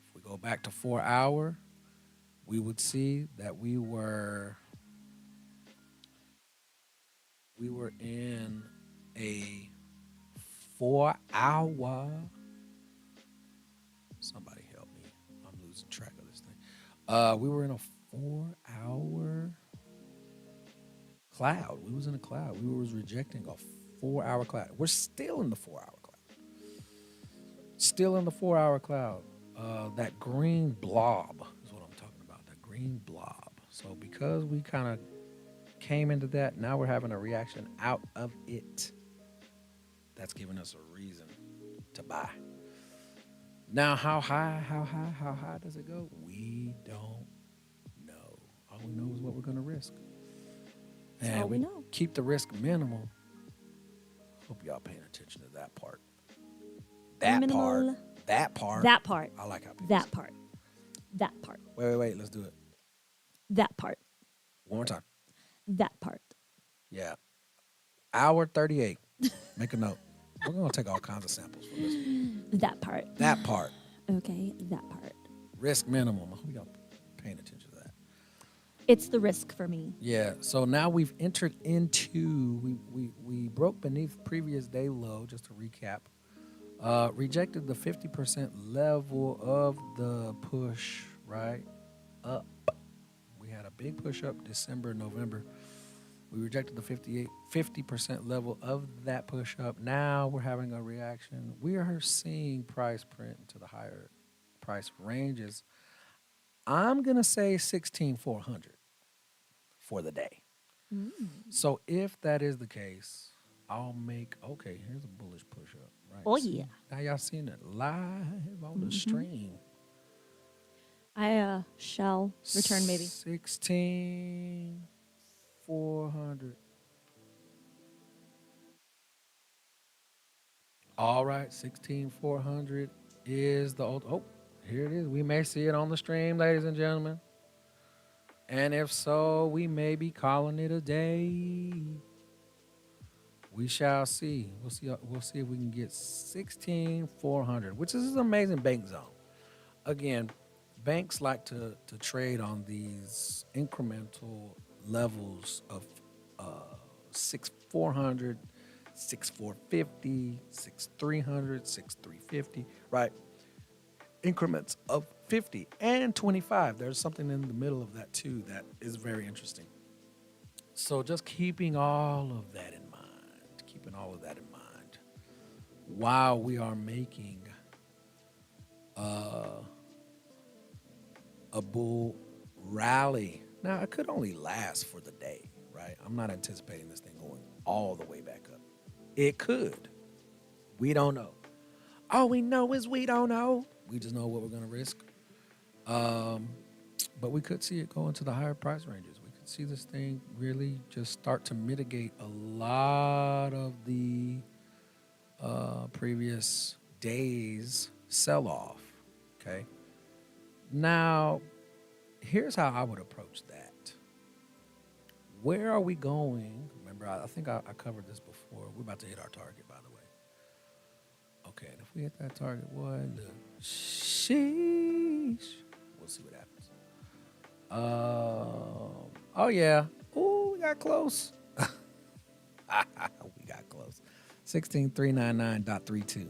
If we go back to 4 hour, we would see that we were in a 4 hour. Somebody help me. I'm losing track of this thing. We were in a 4 hour cloud. We was in a cloud. We was rejecting a 4 hour cloud. We're still in the 4 hour cloud. Still in the 4 hour cloud. That green blob is what I'm talking about. That green blob. So because we kind of came into that, now we're having a reaction out of it. That's giving us a reason to buy. Now, how high does it go? We don't know. All we know is what we're going to risk. And all we know. Keep the risk minimal. Hope y'all paying attention to that part. That part. I like how people That say part. That part. Wait. Let's do it. That part. One more time. That part. Yeah. Hour 38. Make a note. We're going to take all kinds of samples from this one. That part. That part. Okay, that part. Risk minimum. I hope y'all paying attention to that. It's the risk for me. Yeah. So now we've entered into, we broke beneath previous day low, just to recap. Rejected the 50% level of the push, right? Up. We had a big push up December, November. We rejected the 50% level of that push up. Now we're having a reaction. We are seeing price print into the higher price ranges. I'm going to say 16,400 for the day. So if that is the case, I'll make, okay, here's a bullish push up. Right? Oh, yeah. Now y'all seen it live on the stream. I shall return maybe. 16,400. All right, 16,400 is the old. Oh, here it is. We may see it on the stream, ladies and gentlemen. And if so, we may be calling it a day. We shall see. We'll see if we can get 16,400, which is an amazing bank zone. Again, banks like to trade on these incremental levels of 6,400, 6,450, 6,300, 6,350, right? Increments of 50 and 25. There's something in the middle of that too that is very interesting. So just keeping all of that in mind, keeping all of that in mind, while we are making uh, a bull rally. Now, it could only last for the day, right? I'm not anticipating this thing going all the way back up. It could. We don't know. All we know is we don't know. We just know what we're going to risk. But we could see it go into the higher price ranges. We could see this thing really just start to mitigate a lot of the previous days sell-off. Okay. Now, here's how I would approach that. Where are we going? Remember, I think I covered this before. We're about to hit our target, by the way. Okay, and if we hit that target, boy, look, sheesh. We'll see what happens. Oh yeah. Ooh, we got close. We got close. 16399.32.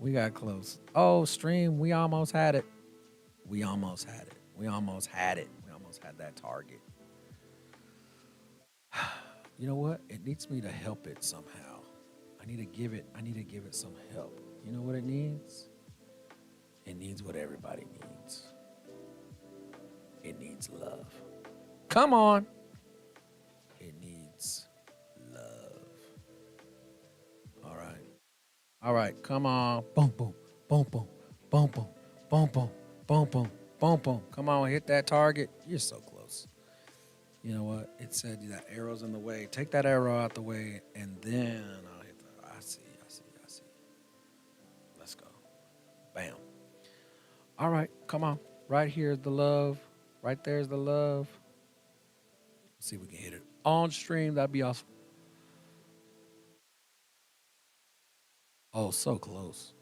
We got close. Oh, stream, we almost had it. We almost had it. We almost had it. We almost had that target. You know what? It needs me to help it somehow. I need to give it some help. You know what it needs? It needs what everybody needs. It needs love. Come on. It needs love. All right. All right. Come on. Boom, boom, boom, boom, boom, boom, boom, boom, boom, boom, boom, boom. Come on, hit that target. You're so close. You know what? It said that arrow's in the way. Take that arrow out the way, and then I'll hit the. I see. Let's go. Bam. All right, come on. Right here's the love. Right there's the love. Let's see if we can hit it on stream. That'd be awesome. Oh, so close.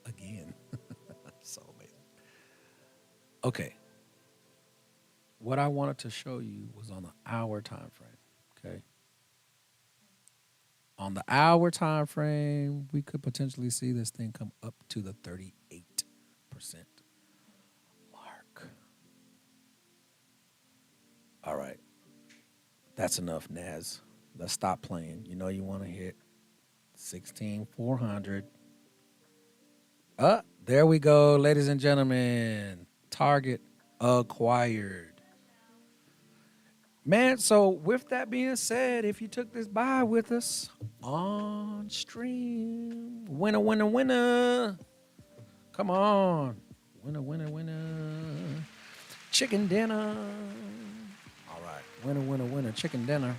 Again. So amazing. Okay. What I wanted to show you was on the hour time frame. Okay. On the hour time frame, we could potentially see this thing come up to the 38% mark. All right. That's enough, Naz. Let's stop playing. You know you want to hit 16,400. There we go, ladies and gentlemen. Target acquired. Man, so with that being said, if you took this buy with us on stream, winner, winner, winner. Come on. Winner, winner, winner. Chicken dinner. All right. Winner, winner, winner. Chicken dinner.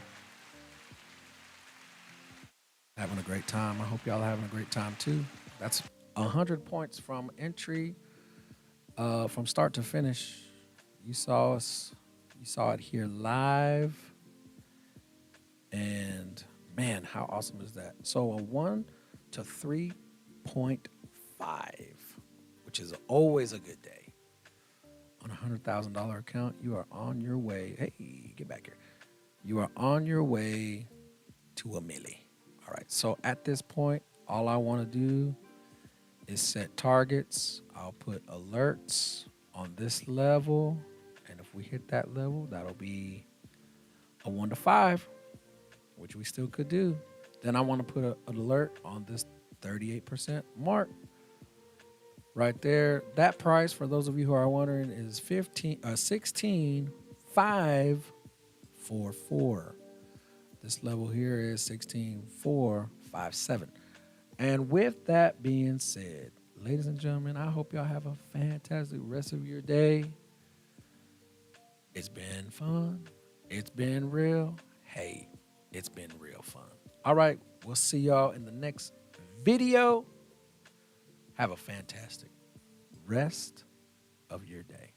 Having a great time. I hope y'all are having a great time too. That's 100 points from entry, from start to finish. You saw us. You saw it here live. And man, how awesome is that? So a 1 to 3.5, which is always a good day. On a $100,000 account, you are on your way. Hey, get back here. You are on your way to $1 million. All right. So at this point, all I want to do is set targets. I'll put alerts on this level. And if we hit that level, that'll be a 1 to 5, which we still could do. Then I want to put an alert on this 38% mark. Right there. That price, for those of you who are wondering, is 16,544. This level here is 16,457. And with that being said, ladies and gentlemen, I hope y'all have a fantastic rest of your day. It's been fun. It's been real. Hey, it's been real fun. All right, we'll see y'all in the next video. Have a fantastic rest of your day.